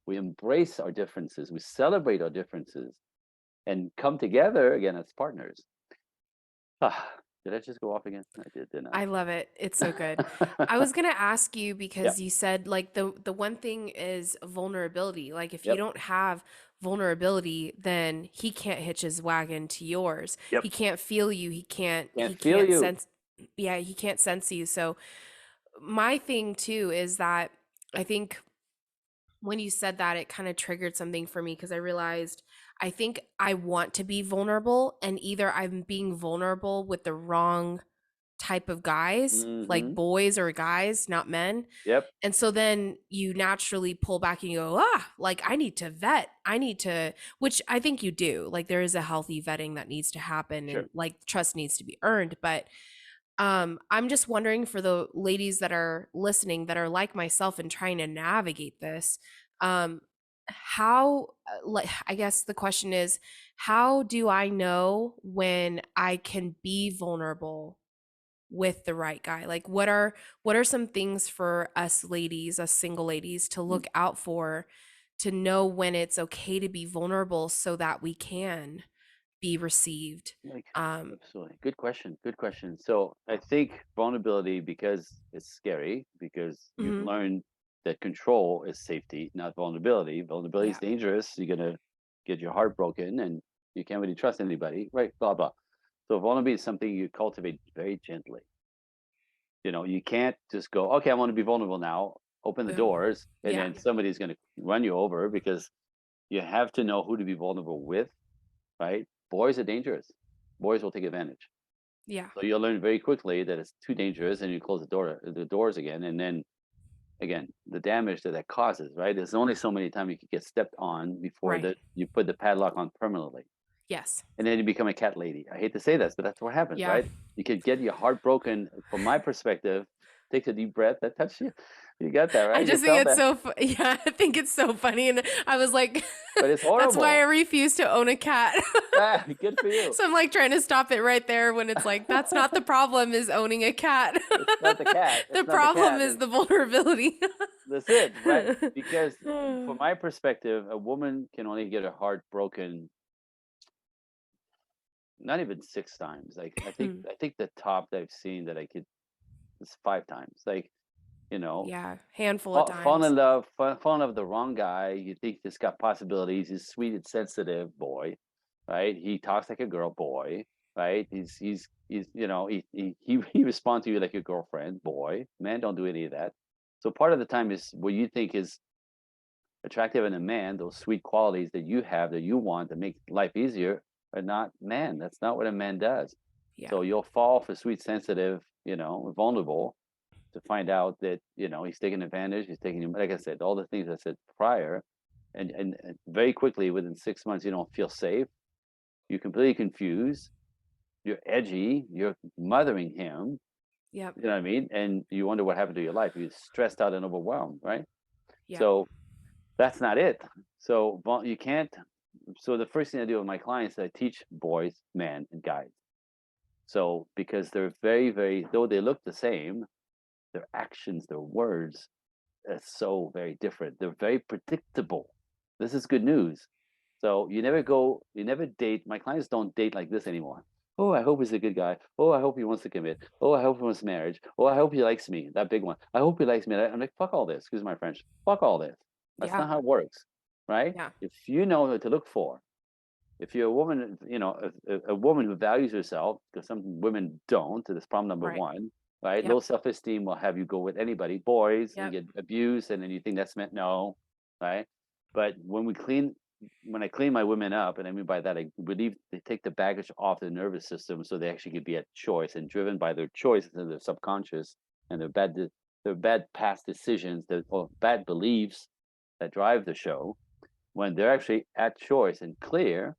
we embrace our differences, we celebrate our differences, and come together again as partners. Did I just go off again? I did, didn't I love it. It's so good. I? I was gonna ask you Yep, because you said like the one thing is vulnerability. Like if you yep, don't have vulnerability, then he can't hitch his wagon to yours. yep. He can't feel you. He can't Can't he feel can't you. sense yeah, he can't sense you. So my thing too is that I think when you said that, it kind of triggered something for me because I realized I think I want to be vulnerable, and either I'm being vulnerable with the wrong type of guys, like Mm-hmm. boys or guys, not men. Yep, And so then you naturally pull back and you go, like I need to vet. I need to, which I think you do. Like there is a healthy vetting that needs to happen sure. and like trust needs to be earned. But I'm just wondering for the ladies that are listening that are like myself and trying to navigate this, um, how, like, I guess the question is, how do I know when I can be vulnerable with the right guy? Like, what are some things for us ladies, us single ladies, to Mhm. look out for to know when it's okay to be vulnerable so that we can be received? Like, Um, absolutely. Good question. Good question. So I think vulnerability, because it's scary, because you've mhm, learned that control is safety, not vulnerability. Vulnerability is yeah, dangerous. You're gonna get your heart broken and you can't really trust anybody. Right. Blah blah. So vulnerability is something you cultivate very gently. You can't just go, okay, I want to be vulnerable now, open the boom. doors, and Yeah, then somebody's gonna run you over because you have to know who to be vulnerable with, right? Boys are dangerous. Boys will take advantage. yeah, So you'll learn very quickly that it's too dangerous, and you close the doors again, and then again the damage that causes. Right? There's only so many times you could get stepped on before right. that you put the padlock on permanently, Yes. and then you become a cat lady. I hate to say this, but that's what happens, Yeah. right? You could get your heart broken. From my perspective, take a deep breath. That touched you. You got that, I right? You just think felt it's that, so yeah, I think it's so funny and I was like but it's that's why I horrible. refuse to own a cat. Good for you. So I'm like trying to stop it right there when it's like that's not the problem is owning a cat. It's not the cat. The It's not the problem cat. is the vulnerability. That's it, right? Because from my perspective, a woman can only get her heart broken not even 6 times. Like I think the top that I've seen that I could is 5 times. Like, you know, Yeah, handful of fall in times. love, fall in love with the wrong guy. You think this got possibilities. He's sweet and sensitive, boy, right? He talks like a girl, boy, right? He responds to you like a girlfriend, boy. Men don't do any of that. So part of the time is what you think is attractive in a man, those sweet qualities that you have that you want to make life easier, are not man. That's not what a man does. Yeah. So you'll fall for sweet, sensitive, vulnerable to find out that, he's taking advantage. He's taking, like I said, all the things I said prior. And very quickly, within 6 months, you don't feel safe. You're completely confused. You're edgy. You're mothering him. Yep. You know what I mean? And you wonder what happened to your life. You're stressed out and overwhelmed, right? Yep. So that's not it. So you can't. So the first thing I do with my clients, I teach boys, men, and guys. So because they're very, very, though they look the same, their actions, their words are so very different. They're very predictable. This is good news. So you never date. My clients don't date like this anymore. Oh, I hope he's a good guy. Oh, I hope he wants to commit. Oh, I hope he wants marriage. Oh, I hope he likes me. That big one. I hope he likes me. I'm like, fuck all this. Excuse my French. Fuck all this. That's Yeah. not how it works, right? Yeah. If you know what to look for, if you're a woman, a woman who values herself, because some women don't, that's problem number Right. one, right? Yep. Low self-esteem will have you go with anybody, boys, and Yep. get abused, and then you think that's meant no, right? But when I clean my women up, and I mean by that, I relieve, they take the baggage off the nervous system, so they actually can be at choice and driven by their choices and their subconscious and their bad past decisions, or bad beliefs that drive the show. When they're actually at choice and clear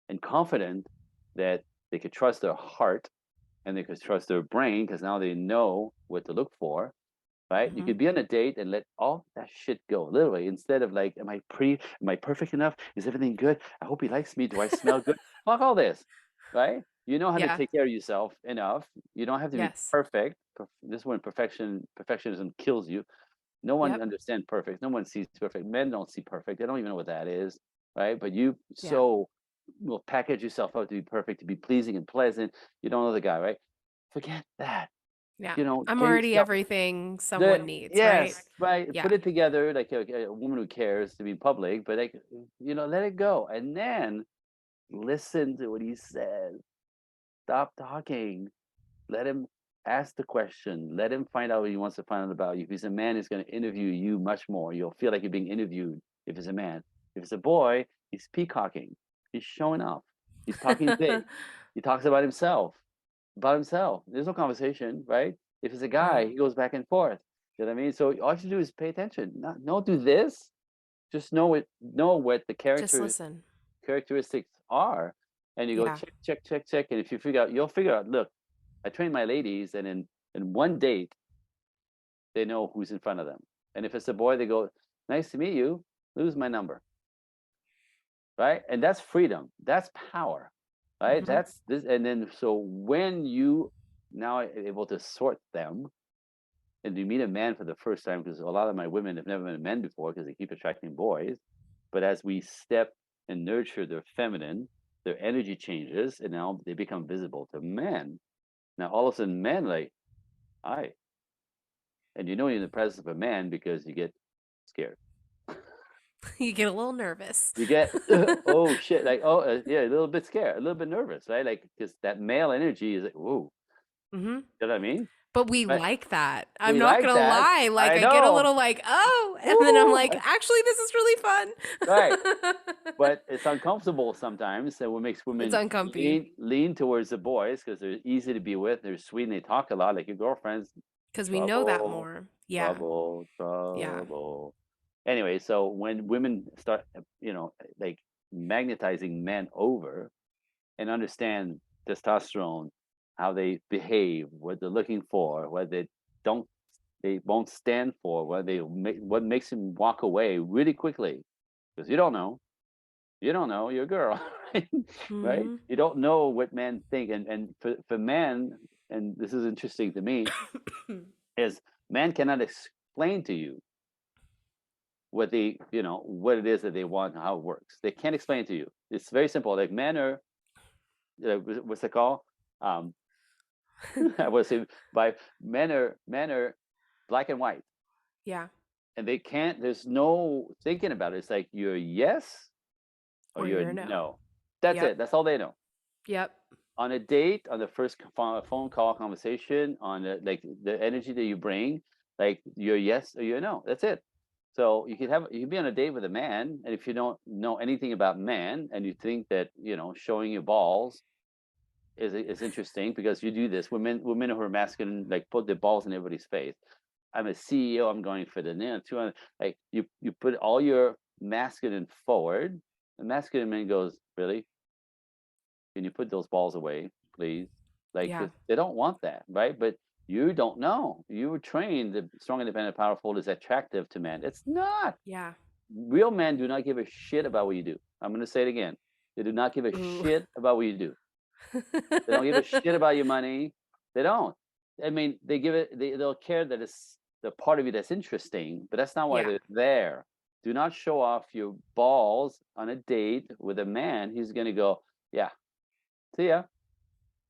and confident that they could trust their heart and they could trust their brain because now they know what to look for, right? You Hmm. could be on a date and let all that shit go, literally, instead of like, am I perfect enough? Is everything good? I hope he likes me. Do I smell good? Fuck all this, right? You know how to Yeah. take care of yourself enough. You don't have to be Yes. perfect. This is when perfectionism kills you. No one Yep. understands perfect. No one sees perfect. Men don't see perfect. They don't even know what that is, right? But you Yeah. so will package yourself up to be perfect, to be pleasing and pleasant. You don't know the guy, right? Forget that. Yeah. I'm Get already yourself everything the someone needs, right? yes, right. Yeah. Put it together like a woman who cares to be public, but like let it go, and then listen to what he says. Stop talking. Let him ask the question. Let him find out what he wants to find out about you. If he's a man, he's going to interview you much more. You'll feel like you're being interviewed if he's a man. If it's a boy, he's peacocking. He's showing off. He's talking big. He talks about himself. About himself. There's no conversation, right? If it's a Right. guy, he goes back and forth. You know what I mean? So all you have to do is pay attention. Not, don't do this. Just know what the Just listen. characteristics are, and you go Yeah. check, check, check, check. And if you figure out, you'll figure out. Look, I train my ladies, and in one date, they know who's in front of them. And if it's a boy, they go, "Nice to meet you. Lose my number." Right? And that's freedom. That's power. Right? Hmm. That's this. And then so when you now are able to sort them, and you meet a man for the first time, because a lot of my women have never met men before because they keep attracting boys. But as we step and nurture their feminine, their energy changes, and now they become visible to men. Now all of a sudden, men like, "Hi," and you know you're in the presence of a man because you get scared. You get a little nervous. You get oh shit, like yeah, a little bit scared, a little bit nervous, right? Like because that male energy is like, whoa, Hmm. you know what I mean? But we Right? like that. I'm We not like gonna that. lie. Like I I get a know. little like, oh, and then I'm Woo! like, actually, this is really Right. fun. But it's uncomfortable sometimes, and what makes It's women uncomfy lean towards the boys because they're easy to be with, they're sweet, and they talk a lot, like your girlfriends. because we know that Trouble, more. Yeah. trouble, Yeah. trouble. Anyway, so when women start, like magnetizing men over and understand testosterone, how they behave, what they're looking for, what don't, they won't stand for, what makes them walk away really quickly, because you don't know, you're a girl, right? Right? Hmm. You don't know what men think, and for men, and this is interesting to me, is man cannot explain to you what it is that they want, how it works. They can't explain it to you. It's very simple. Like men are, what's it called? Um, I would say by men are black and white, Yeah. and they can't. There's no thinking about it. It's like you're a yes or Or you're a you're a no. no. That's Yep. it. That's all they know. Yep. On a date, on the first phone call conversation, on like the energy that you bring, like you're yes or you're no. That's it. So you can be on a date with a man, and if you don't know anything about man, and you think that showing your balls is interesting because you do this. Women who are masculine like put their balls in everybody's face. I'm a CEO. I'm going for the 200. Like you put all your masculine forward. The masculine man goes, really? Can you put those balls away, please? Like, Yeah. because they don't want that, right? But you don't know. You were trained that strong, independent, powerful is attractive to men. It's not. Yeah. Real men do not give a shit about what you do. I'm going to say it again. They do not give a Ooh. shit about what you do. They don't give a shit about your money. They don't. I mean, they give it. They'll care that it's the part of you that's interesting, but that's not why Yeah. they're there. Do not show off your balls on a date with a man. He's going to go, yeah, see ya.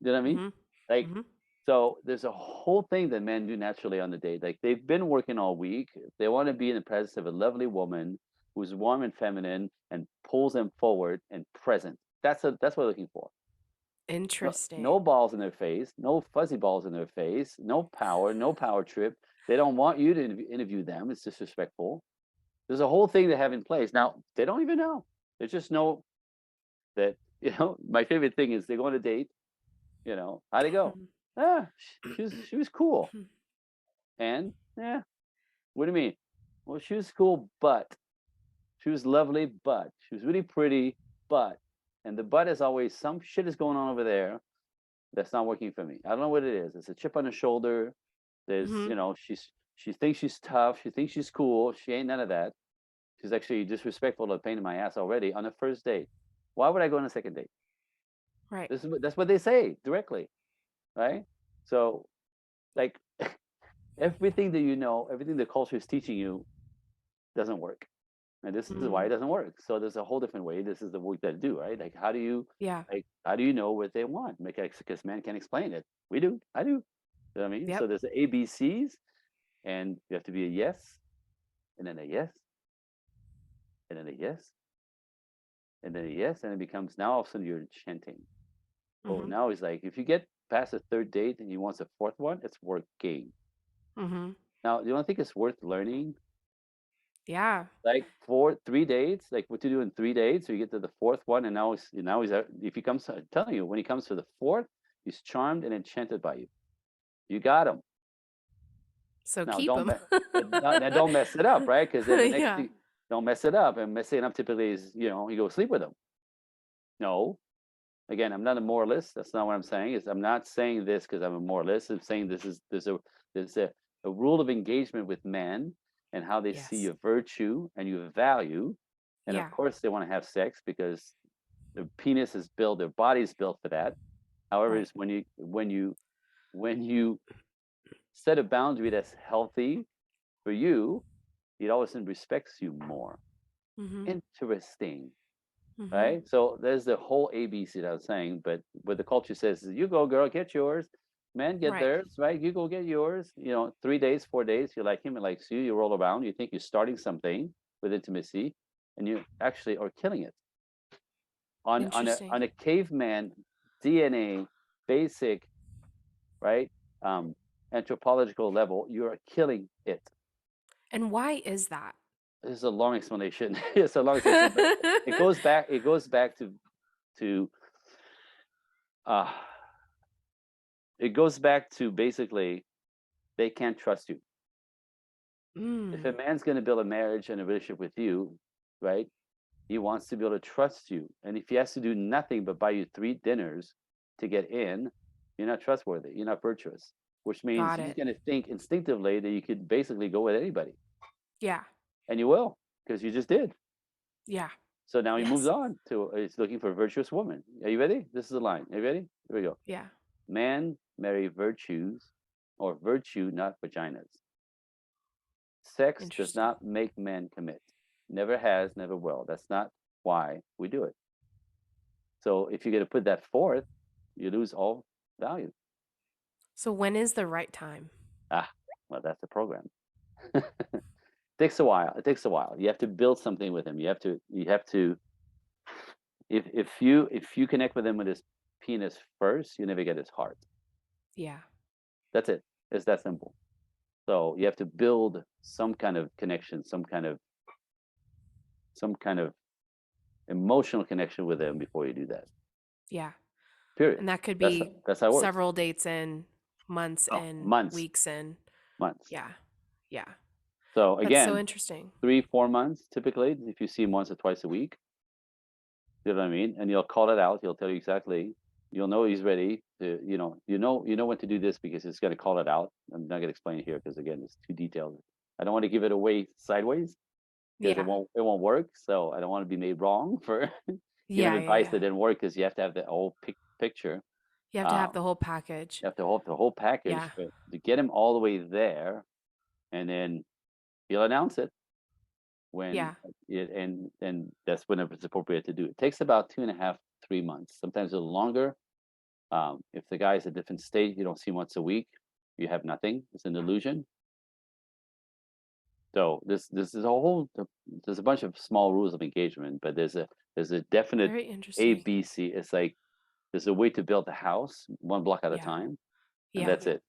You know what I mean? Mhm. Like, Mhm. so there's a whole thing that men do naturally on the date. Like they've been working all week. They want to be in the presence of a lovely woman who's warm and feminine and pulls them forward and present. That's what they're looking for. No, no Interesting. balls in their face, no fuzzy balls in their face, no power trip. They don't want you to interview them. It's disrespectful. There's a whole thing they have in place. Now, they don't even know. They just know that, my favorite thing is they go on a date, how'd it go? Mhm. Ah, she was cool. Mhm. And yeah, what do you mean? Well, she was cool, but she was lovely, but she was really pretty, but and the but is always some shit is going on over there that's not working for me. I don't know what it is. It's a chip on the shoulder. There's, Mhm. she thinks she's tough. She thinks she's cool. She ain't none of that. She's actually disrespectful to a pain in my ass already on the first date. Why would I go on a second date? Right. That's what they say directly, right? So like everything that everything the culture is teaching you doesn't work. And this is why it Mm. doesn't work. So there's a whole different way. This is the work that I do, right? Like Yeah. how do you know what they want? Because man can explain it. We do. I do. You know what I mean? So Yep. there's the ABCs, and you have to be a yes, and then a yes, and then a yes, and then a yes, and it becomes now all of a sudden you're chanting. Oh, Mhm. now it's like if you get past the third date and you want a fourth one, it's working. Mhm. Now, you don't think it's worth learning? Yeah. Like 3 dates, like what to do in 3 dates, so you get to the fourth one, and now he's if he comes, I'm telling you, when he comes to the fourth, he's charmed and enchanted by you. You got him. So Now keep don't them. me- now don't mess it up, right? Because then the next Yeah. thing, don't mess it up. And messing it up typically is you go sleep with him. No, again, I'm not a moralist. That's not what I'm saying. Is I'm not saying this because I'm a moralist. I'm saying there's a rule of engagement with men and how they see Yes. your virtue and your value, and of Yeah. course they want to have sex because their penis is built, their body is built for that. However, Right. it's when you set a boundary that's healthy for you, it all of a sudden respects you more. Mhm. Interesting, Mhm. right? So there's the whole ABC that I was saying, but what the culture says is, you go, girl, get yours. Men get Right. theirs, right? You go get yours. 3 days, 4 days, you like him, he likes you. You roll around, you think you're starting something with intimacy, and you actually are killing it on Interesting. a caveman DNA basic, right? Um, Anthropological level, you are killing it. And why is that? This is a long explanation. It's a long explanation, but it goes back. It goes back to uh, it goes back to basically they can't trust you. If a Mm. man's going to build a marriage and a relationship with you, right? He wants to be able to trust you, and if he has to do nothing but buy you 3 dinners to get in, you're not trustworthy. You're not virtuous. Which means Got he's it. going to think instinctively that you could basically go with anybody, Yeah. and you will because you just did. Yeah. So now he moves Yes. on to he's looking for a virtuous woman. Are you ready? This is the line. Are you ready? Here we go. Yeah. Man marry virtues or virtue, not vaginas. Sex does Interesting. not make men commit. Never has, never will. That's not why we do it. So if you're going to put that forth, you lose all value. So when is the right time? Ah, well, that's the program. Takes a while. It takes a while. You have to build something with him. You have to if you connect with him with his penis first, you never get his heart. Yeah. That's it. It's that simple. So you have to build some kind of connection, some kind of emotional connection with them before you do that. Yeah. Period. And that could That's be that's how it works. several dates in, months Oh, in, months, weeks in. months. Yeah. Yeah. So That's so again, interesting. 3, 4 months typically. If you see him once or twice a week, you know what I mean? And you'll call it out. He'll tell you exactly. You'll know he's ready to, you know when to do this because it's going to call it out. I'm not going to explain it here because again, it's too detailed. I don't want to give it away sideways because it Yeah. won't work. So I don't want to be made wrong for giving Yeah, yeah, advice yeah. that didn't work because you have to have the whole picture. You have to have Um, the whole package. you have to hold the whole package, Yeah. but to get him all the way there, and then he'll announce it when Yeah. and that's whenever it's appropriate to do it. It takes about 2.5, 3 months, sometimes a little longer. If the guy's a different state, you don't see him once a week, you have nothing. It's an illusion. So this is a whole there's a bunch of small rules of engagement, but there's a definite Very interesting. ABC. It's like there's a way to build a house one block at a Yeah. time, and Yeah. that's it.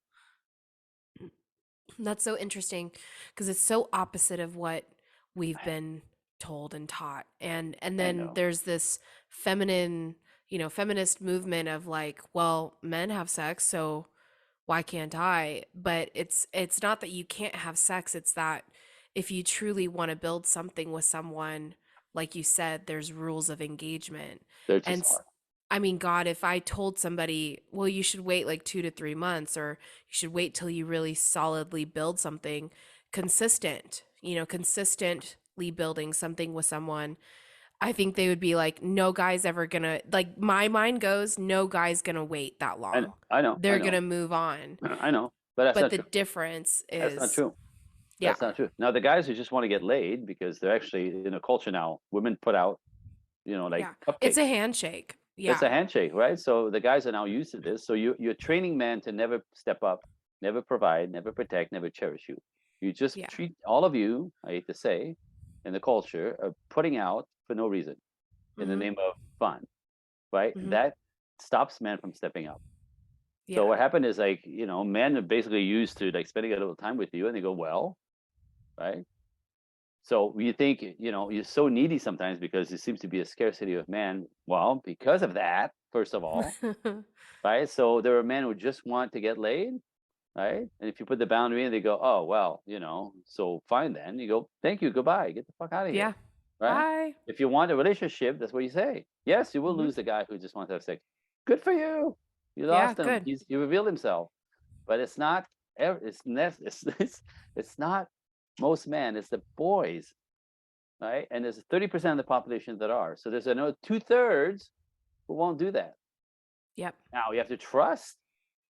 That's so interesting because it's so opposite of what we've been told and taught. And I then know. there's this feminine, feminist movement of like, well, men have sex, so why can't I? But it's not that you can't have sex, it's that if you truly want to build something with someone, like you said, there's rules of engagement. There just And are. I mean, God, if I told somebody, well, you should wait like 2 to 3 months, or you should wait till you really solidly build something consistent, consistently building something with someone, I think they would be like, no guy's ever gonna, like, my mind goes, no guy's gonna wait that I know. long. I know. I They're know. gonna move on. I know. But that's But not the true. difference That's not is, true. yeah, That's not true. Now the guys who just want to get laid because they're actually in a culture now, women put out, like yeah. It's a cupcakes. handshake. It's a Yeah, handshake, right? So the guys are now used to this. So you're training men to never step up, never provide, never protect, never cherish you. You just yeah. treat all of you, I hate to say, in the culture of putting out for no reason in the Mm-hmm. name of fun, right? Mm-hmm. That stops men from stepping up. So Yeah. what happened is like, men are basically used to like spending a little time with you and they go, well, right? So you think, you're so needy sometimes because there seems to be a scarcity of men. Well, because of that, first of all, right? So there are men who just want to get laid, right? And if you put the boundary in, they go, oh, well, so fine then. You go, thank you, goodbye, get the fuck out of here, Yeah. right? Bye. If you want a relationship, that's what you say. Yes, you will Mm-hmm. lose the guy who just wants to have sex. Good for you. You Yeah, lost him. good. He revealed himself. But it's not, it's not most men, it's the boys, right? And there's 30% of the population that are. So there's another 2/3 who won't do that. Yep. Now you have to trust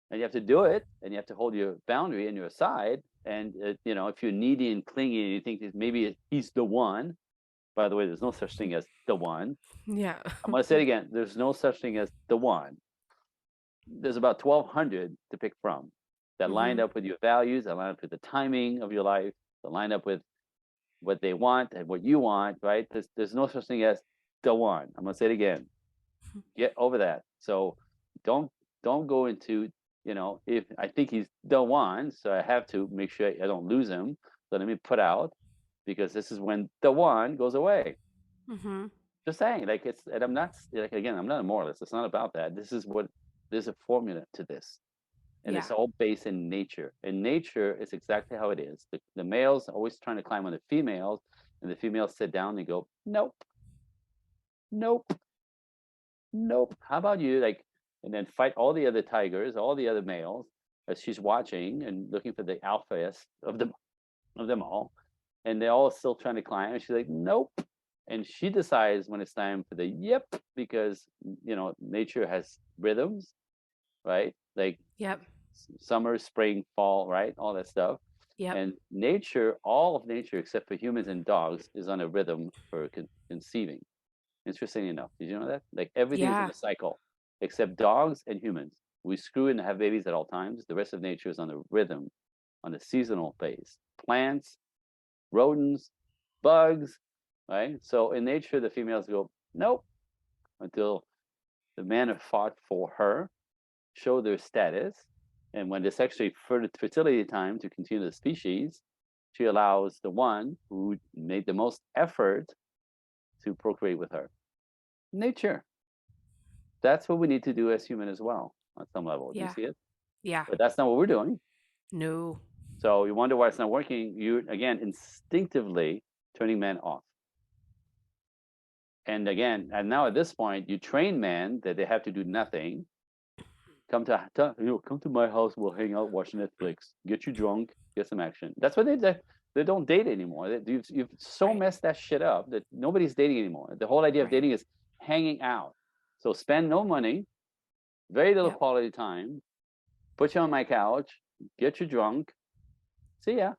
and you have to do it and you have to hold your boundary and your side. And, if you're needy and clingy and you think that maybe he's the one, by the way, there's no such thing as the one. Yeah. I'm going to say it again. There's no such thing as the one. There's about 1,200 to pick from that lined Mm-hmm. up with your values, that line up with the timing of your life, that line up with what they want and what you want, right? There's no such thing as the one. I'm going to say it again. Get over that. So don't don't go into, if I think he's the one, so I have to make sure I don't lose him. So let me put out because this is when the one goes away. Mm-hmm. Just saying, like and I'm not like again, I'm not a moralist. It's not about that. There's a formula to this. And Yeah. it's all based in nature. And nature is exactly how it is. The males are always trying to climb on the females, and the females sit down and go, nope, nope, nope. How about you? Like, and then fight all the other tigers, all the other males, as she's watching and looking for the alphaest of them all. And they're all still trying to climb. And she's like, nope. And she decides when it's time for the yep, because nature has rhythms, right? Like Yep. summer, spring, fall, right? All that stuff. Yep. And nature, all of nature except for humans and dogs, is on a rhythm for conceiving. Interesting enough. Did you know that? Like everything is in Yeah. a cycle except dogs and humans. We screw and have babies at all times. The rest of nature is on a rhythm, on a seasonal phase. Plants, rodents, bugs, right? So in nature, the females go, nope, until the men have fought for her, show their status, And when it's actually fertility time to continue the species, she allows the one who made the most effort to procreate with her. Nature. That's what we need to do as human as well, on some level. Do you Yeah. see it? Yeah. But that's not what we're doing. No. So you wonder why it's not working. You again instinctively turning men off. And again, and now at this point, you train men that they have to do nothing. Come to my house. We'll hang out, watch Netflix, get you drunk, get some action. That's what they do. They don't date anymore. You've so Right. messed that shit up that nobody's dating anymore. The whole idea of Right. dating is hanging out. So spend no money, very little Yep. quality time, put you on my couch, get you drunk. See ya.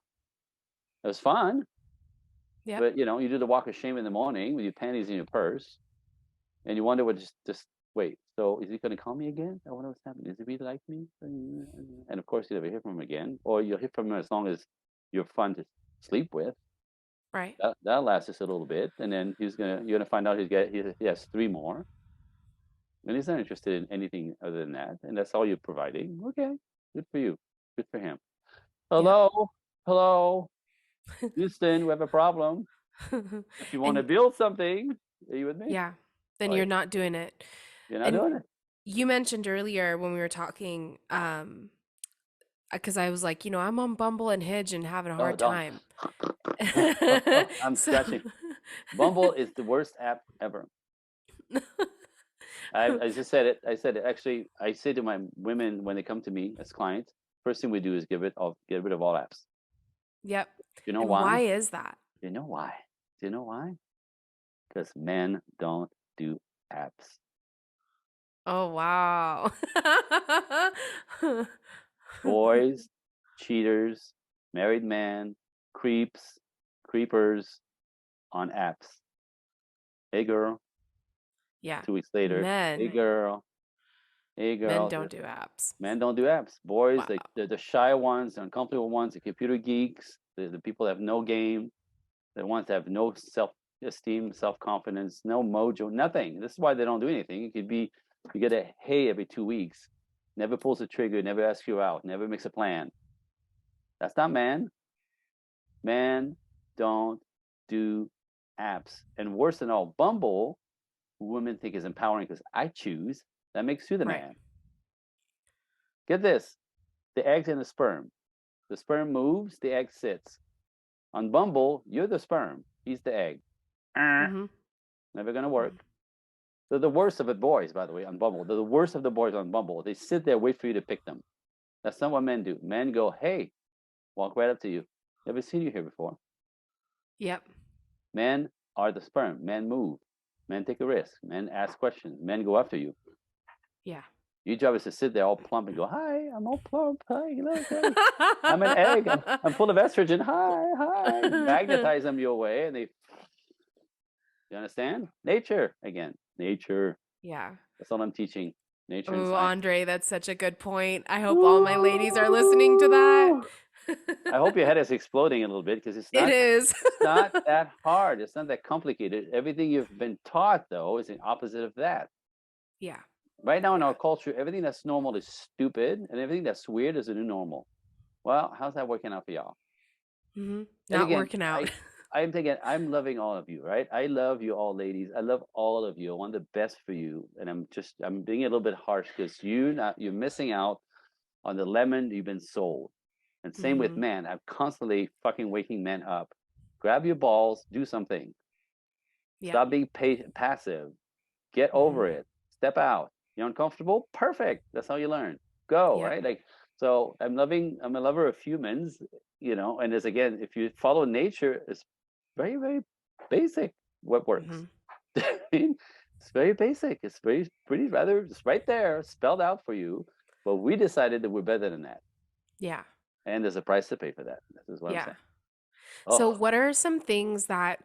It was fun, Yep. but you do the walk of shame in the morning with your panties in your purse, and you wonder what just wait. So is he going to call me again? I wonder what's happening. Does he really like me? And of course, you never hear from him again, or you'll hear from him as long as you're fun to sleep with. Right. That'll last just a little bit, and then you're gonna find out he has three more, and he's not interested in anything other than that, and that's all you're providing. Okay, good for you, good for him. Yep. Hello, hello, Houston, we have a problem. If you want to And build something, are you with me? yeah, then you're Like not doing it. you're not And doing it. you mentioned earlier when we were talking, because I was like, I'm on Bumble and Hinge and having a Oh, hard don't. time. I'm So scratching. Bumble is the worst app ever. I just said it. I said it. Actually, I say to my women when they come to me as clients, first thing we do is get rid of all apps. Yep. You know And why? why is that? You know why? Do you know why? Because men don't do apps. Oh, wow. Boys, cheaters, married men, creeps, creepers on apps. Hey girl, Yeah. 2 weeks later. Hey Men. girl, hey Men girl. don't do apps. Men don't do apps. Boys, Wow. the shy ones, the uncomfortable ones, the computer geeks, the people that have no game, the ones that have no self-esteem, self-confidence, no mojo, nothing. This is why they don't do anything. You get a hey every 2 weeks, never pulls the trigger, never asks you out, never makes a plan. That's not man. Men don't do apps. And worse than all, Bumble, women think is empowering because I choose. That makes you the Right. man. Get this: the eggs and the sperm. The sperm moves, the egg sits. On Bumble, you're the sperm. He's the egg. Mm-hmm. Never gonna work. They're the worst of the boys, by the way, on Bumble. They're the worst of the boys on Bumble. They sit there, wait for you to pick them. That's not what men do. Men go, hey, walk right up to you. Never seen you here before. Yep. Men are the sperm. Men move. Men take a risk. Men ask questions. Men go after you. Yeah. Your job is to sit there all plump and go, hi, I'm all plump. Hi, look, hey. I'm an egg. I'm full of estrogen. Hi, hi. Magnetize them your way, and you understand? Nature again. Nature. Yeah. That's all I'm teaching. Nature and Oh, science. Andre, that's such a good point. I hope all my ladies are listening to that. Woo! I hope your head is exploding a little bit because it's It not is. it's not that hard. It's not that complicated. Everything you've been taught though is the opposite of that. Yeah. Right now in Yeah. our culture, everything that's normal is stupid and everything that's weird is the new normal. Well, how's that working out for y'all? Mm-hmm. And Not again, working out. I'm thinking I'm loving all of you, right? I love you all, ladies. I love all of you. I want the best for you. And I'm being a little bit harsh because you're missing out on the lemon you've been sold. And same with Mm-hmm. men. I'm constantly fucking waking men up. Grab your balls, do something. Yep. Stop being passive. Get Mm-hmm. over it. Step out. You're uncomfortable? Perfect. That's how you learn. Go, Yep. right? Like, so I'm a lover of humans, and as again, if you follow nature, it's very, very basic what works. Mm-hmm. I mean, it's very basic. It's very pretty rather it's right there, spelled out for you. But we decided that we're better than that. Yeah. And there's a price to pay for that. This is what I'm Yeah. saying. So, Oh, what are some things that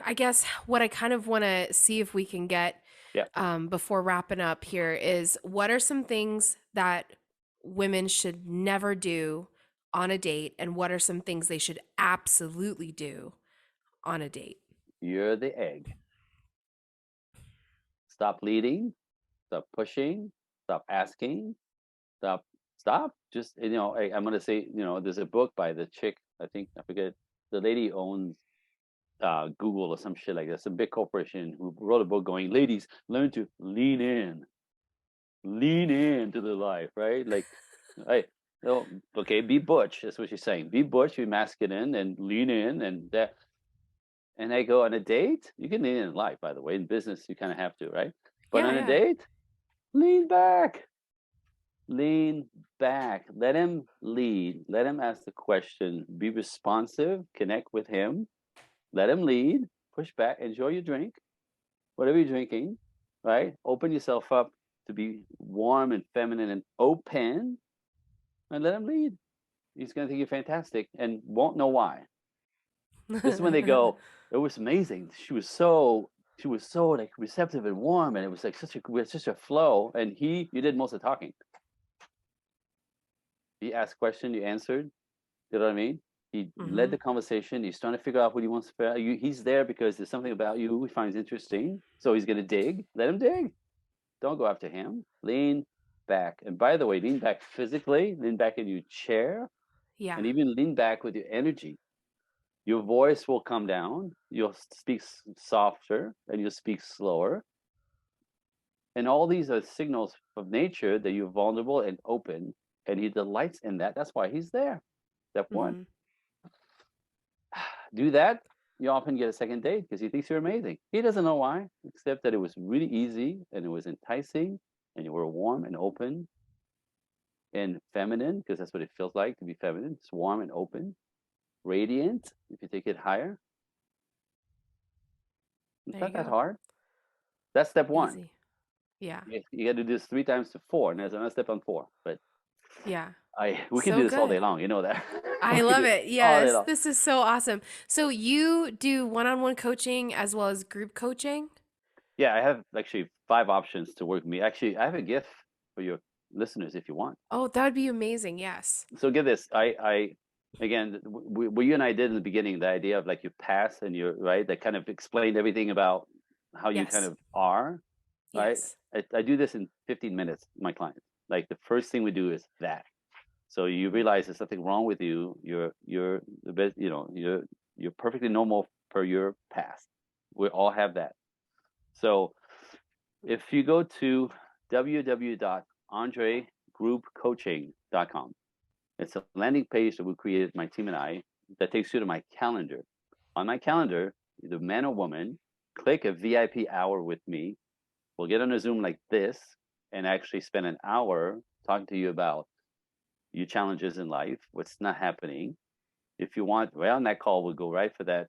I guess what I kind of want to see if we can get yeah. before wrapping up here is what are some things that women should never do on a date, and what are some things they should absolutely do on a date? You're the egg. Stop leading, stop pushing, stop asking, stop stop. Just I'm gonna say, there's a book by the chick. I think I forget the lady owns Google or some shit like that. Some big corporation who wrote a book going, ladies, learn to lean into the life, right? Like, I, oh, okay, be butch. That's what she's saying. Be butch, be masculine, and lean in, and that. And I go on a date. You can lean in life, by the way. In business, you kind of have to, right? But Yeah, on a yeah. date, lean back, lean back. Let him lead. Let him ask the question. Be responsive. Connect with him. Let him lead. Push back. Enjoy your drink, whatever you're drinking, right? Open yourself up to be warm and feminine and open, and let him lead. He's going to think you're fantastic and won't know why. This is when they go, it was amazing. She was so like receptive and warm, and it was like such a flow. And you did most of the talking. He asked question, you answered. You know what I mean? He led Hmm. the conversation. He's trying to figure out what he wants to figure out. He's there because there's something about you he finds interesting. So he's going to dig. Let him dig. Don't go after him. Lean back. And by the way, lean back physically, lean back in your chair, Yeah. and even lean back with your energy. Your voice will come down. You'll speak softer and you'll speak slower. And all these are signals of nature that you're vulnerable and open. And he delights in that. That's why he's there. Step one. Hmm. Do that. You often get a second date because he thinks you're amazing. He doesn't know why, except that it was really easy and it was enticing and you were warm and open and feminine, because that's what it feels like to be feminine. It's warm and open, radiant. If you take it higher, it's There you not that go. hard. That's step one. Easy. Yeah. You got to do this 3 times to four, and there's another step on four. But Yeah. we can do So this all day good. long. You know that. We I can love do it it. all day Yes. long. This is so awesome. So you do one-on-one coaching as well as group coaching? Yeah, I have actually 5 options to work with me. Actually, I have a gift for your listeners if you want. Oh, that would be amazing. Yes. So get this. Again, what you and I did in the beginning, the idea of like your past and your right, that kind of explained everything about how you kind Yes. of are, right? Yes. I do this in 15 minutes, with my clients. Like the first thing we do is that. So you realize there's something wrong with you. You're the best, you're perfectly normal per your past. We all have that. So if you go to www.andregroupcoaching.com, it's a landing page that we created, my team and I, that takes you to my calendar. On my calendar, either man or woman, click a VIP hour with me. We'll get on a Zoom like this and actually spend an hour talking to you about your challenges in life, what's not happening. If you want, right on that call, we'll go right for that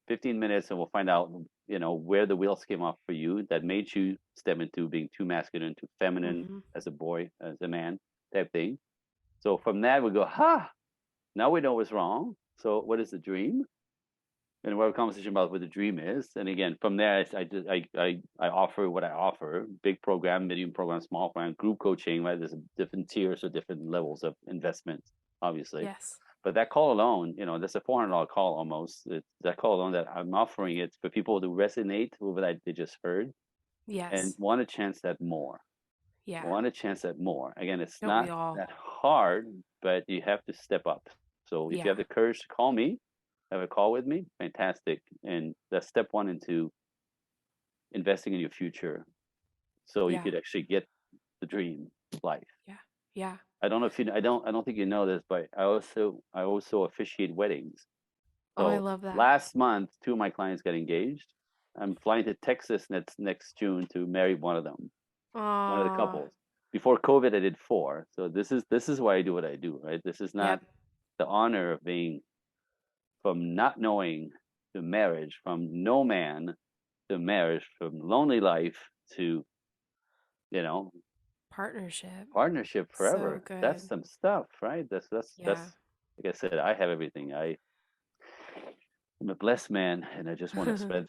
15 minutes and we'll find out, where the wheels came off for you that made you step into being too masculine, too feminine Hmm. as a boy, as a man type thing. So from that, we go, now we know what's wrong. So what is the dream? And we have a conversation about what the dream is. And again, from there, I offer what I offer: big program, medium program, small program, group coaching. Right, there's different tiers or different levels of investment, obviously. Yes. But that call alone, that's a $400 call almost. That call alone that I'm offering it for people to resonate with what they just heard and Yes. want to chance that more. Yeah. Want to chance that more. Again, it's Don't we not all? that hard, but you have to step up. So if you Yeah. have the courage to call me, have a call with me, fantastic. And that's step one into investing in your future so you Yeah. could actually get the dream life. Yeah. Yeah. I don't know if you I don't think you know this, but I also officiate weddings. Oh, I So love that. last month, 2 of my clients got engaged. I'm flying to Texas next June to marry one of the Aw. couples. Before COVID, I did 4. So this is why I do what I do, right? This is not Yep. the honor of being from not knowing to marriage, from no man to marriage, from lonely life to you know Partnership. partnership So forever. That's good. some stuff, right? That's Yeah. like I said, I have everything. I'm a blessed man, and I just want to spread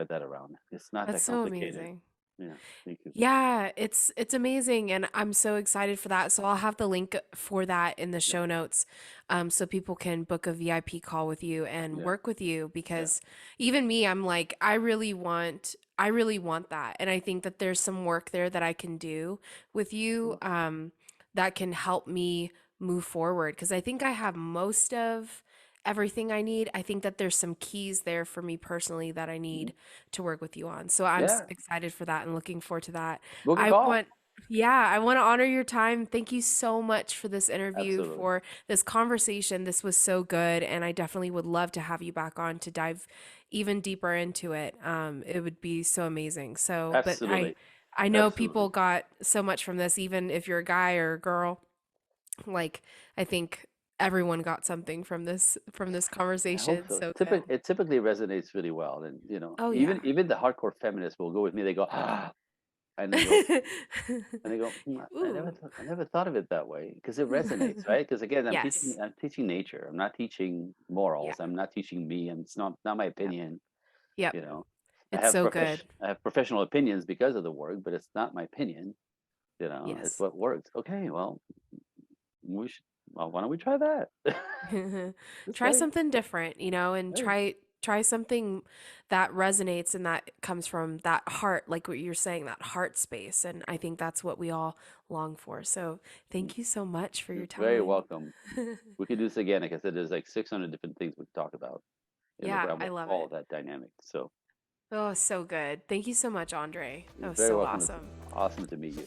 that around. It's not That's that so complicated. amazing. Yeah, thank you. Yeah, it's amazing, and I'm so excited for that. So I'll have the link for that in the Yeah, show notes, so people can book a VIP call with you and yeah, work with you. yeah, Because even me, I'm like, I really want that, and I think that there's some work there that I can do with you. that can help me move forward, because I think I have most of everything I need. I think that there's some keys there for me personally that I Mhm. need to work with you on. So I'm Yeah, excited for that and looking forward to that. book a I call. want Yeah, I want to honor your time. Thank you so much for this interview, Absolutely. for this conversation. This was so good, and I definitely would love to have you back on to dive even deeper into it. It would be so amazing. So, but Absolutely. I know Absolutely. people got so much from this, even if you're a guy or a girl. Like, I think everyone got something from this I hope conversation. so. So good. It typically resonates really well, and Oh even yeah. even the hardcore feminists will go with me. They go, ah, and they go, Ooh. I never thought of it that way because it resonates, right? Because again, Yes. I'm teaching nature. I'm not teaching Yeah. morals. I'm not teaching me, and it's not my Yep. opinion. Yep. You know, It's so good. I have professional opinions because of the work, but it's not my opinion. It's Yes. what works. Okay, well, we should. Well, why don't we try that? That's Try right. something different, and Right. try something that resonates and that comes from that heart, like what you're saying, that heart space. And I think that's what we all long for. So thank you so much for your You're very time. welcome. We could do this again. Like I said, there's like 600 different things we could talk about in the Yeah, realm I of love all it. of that dynamic. So Oh, so good. Thank you so much, Andre. That you're was very so welcome. It's awesome. awesome to meet you.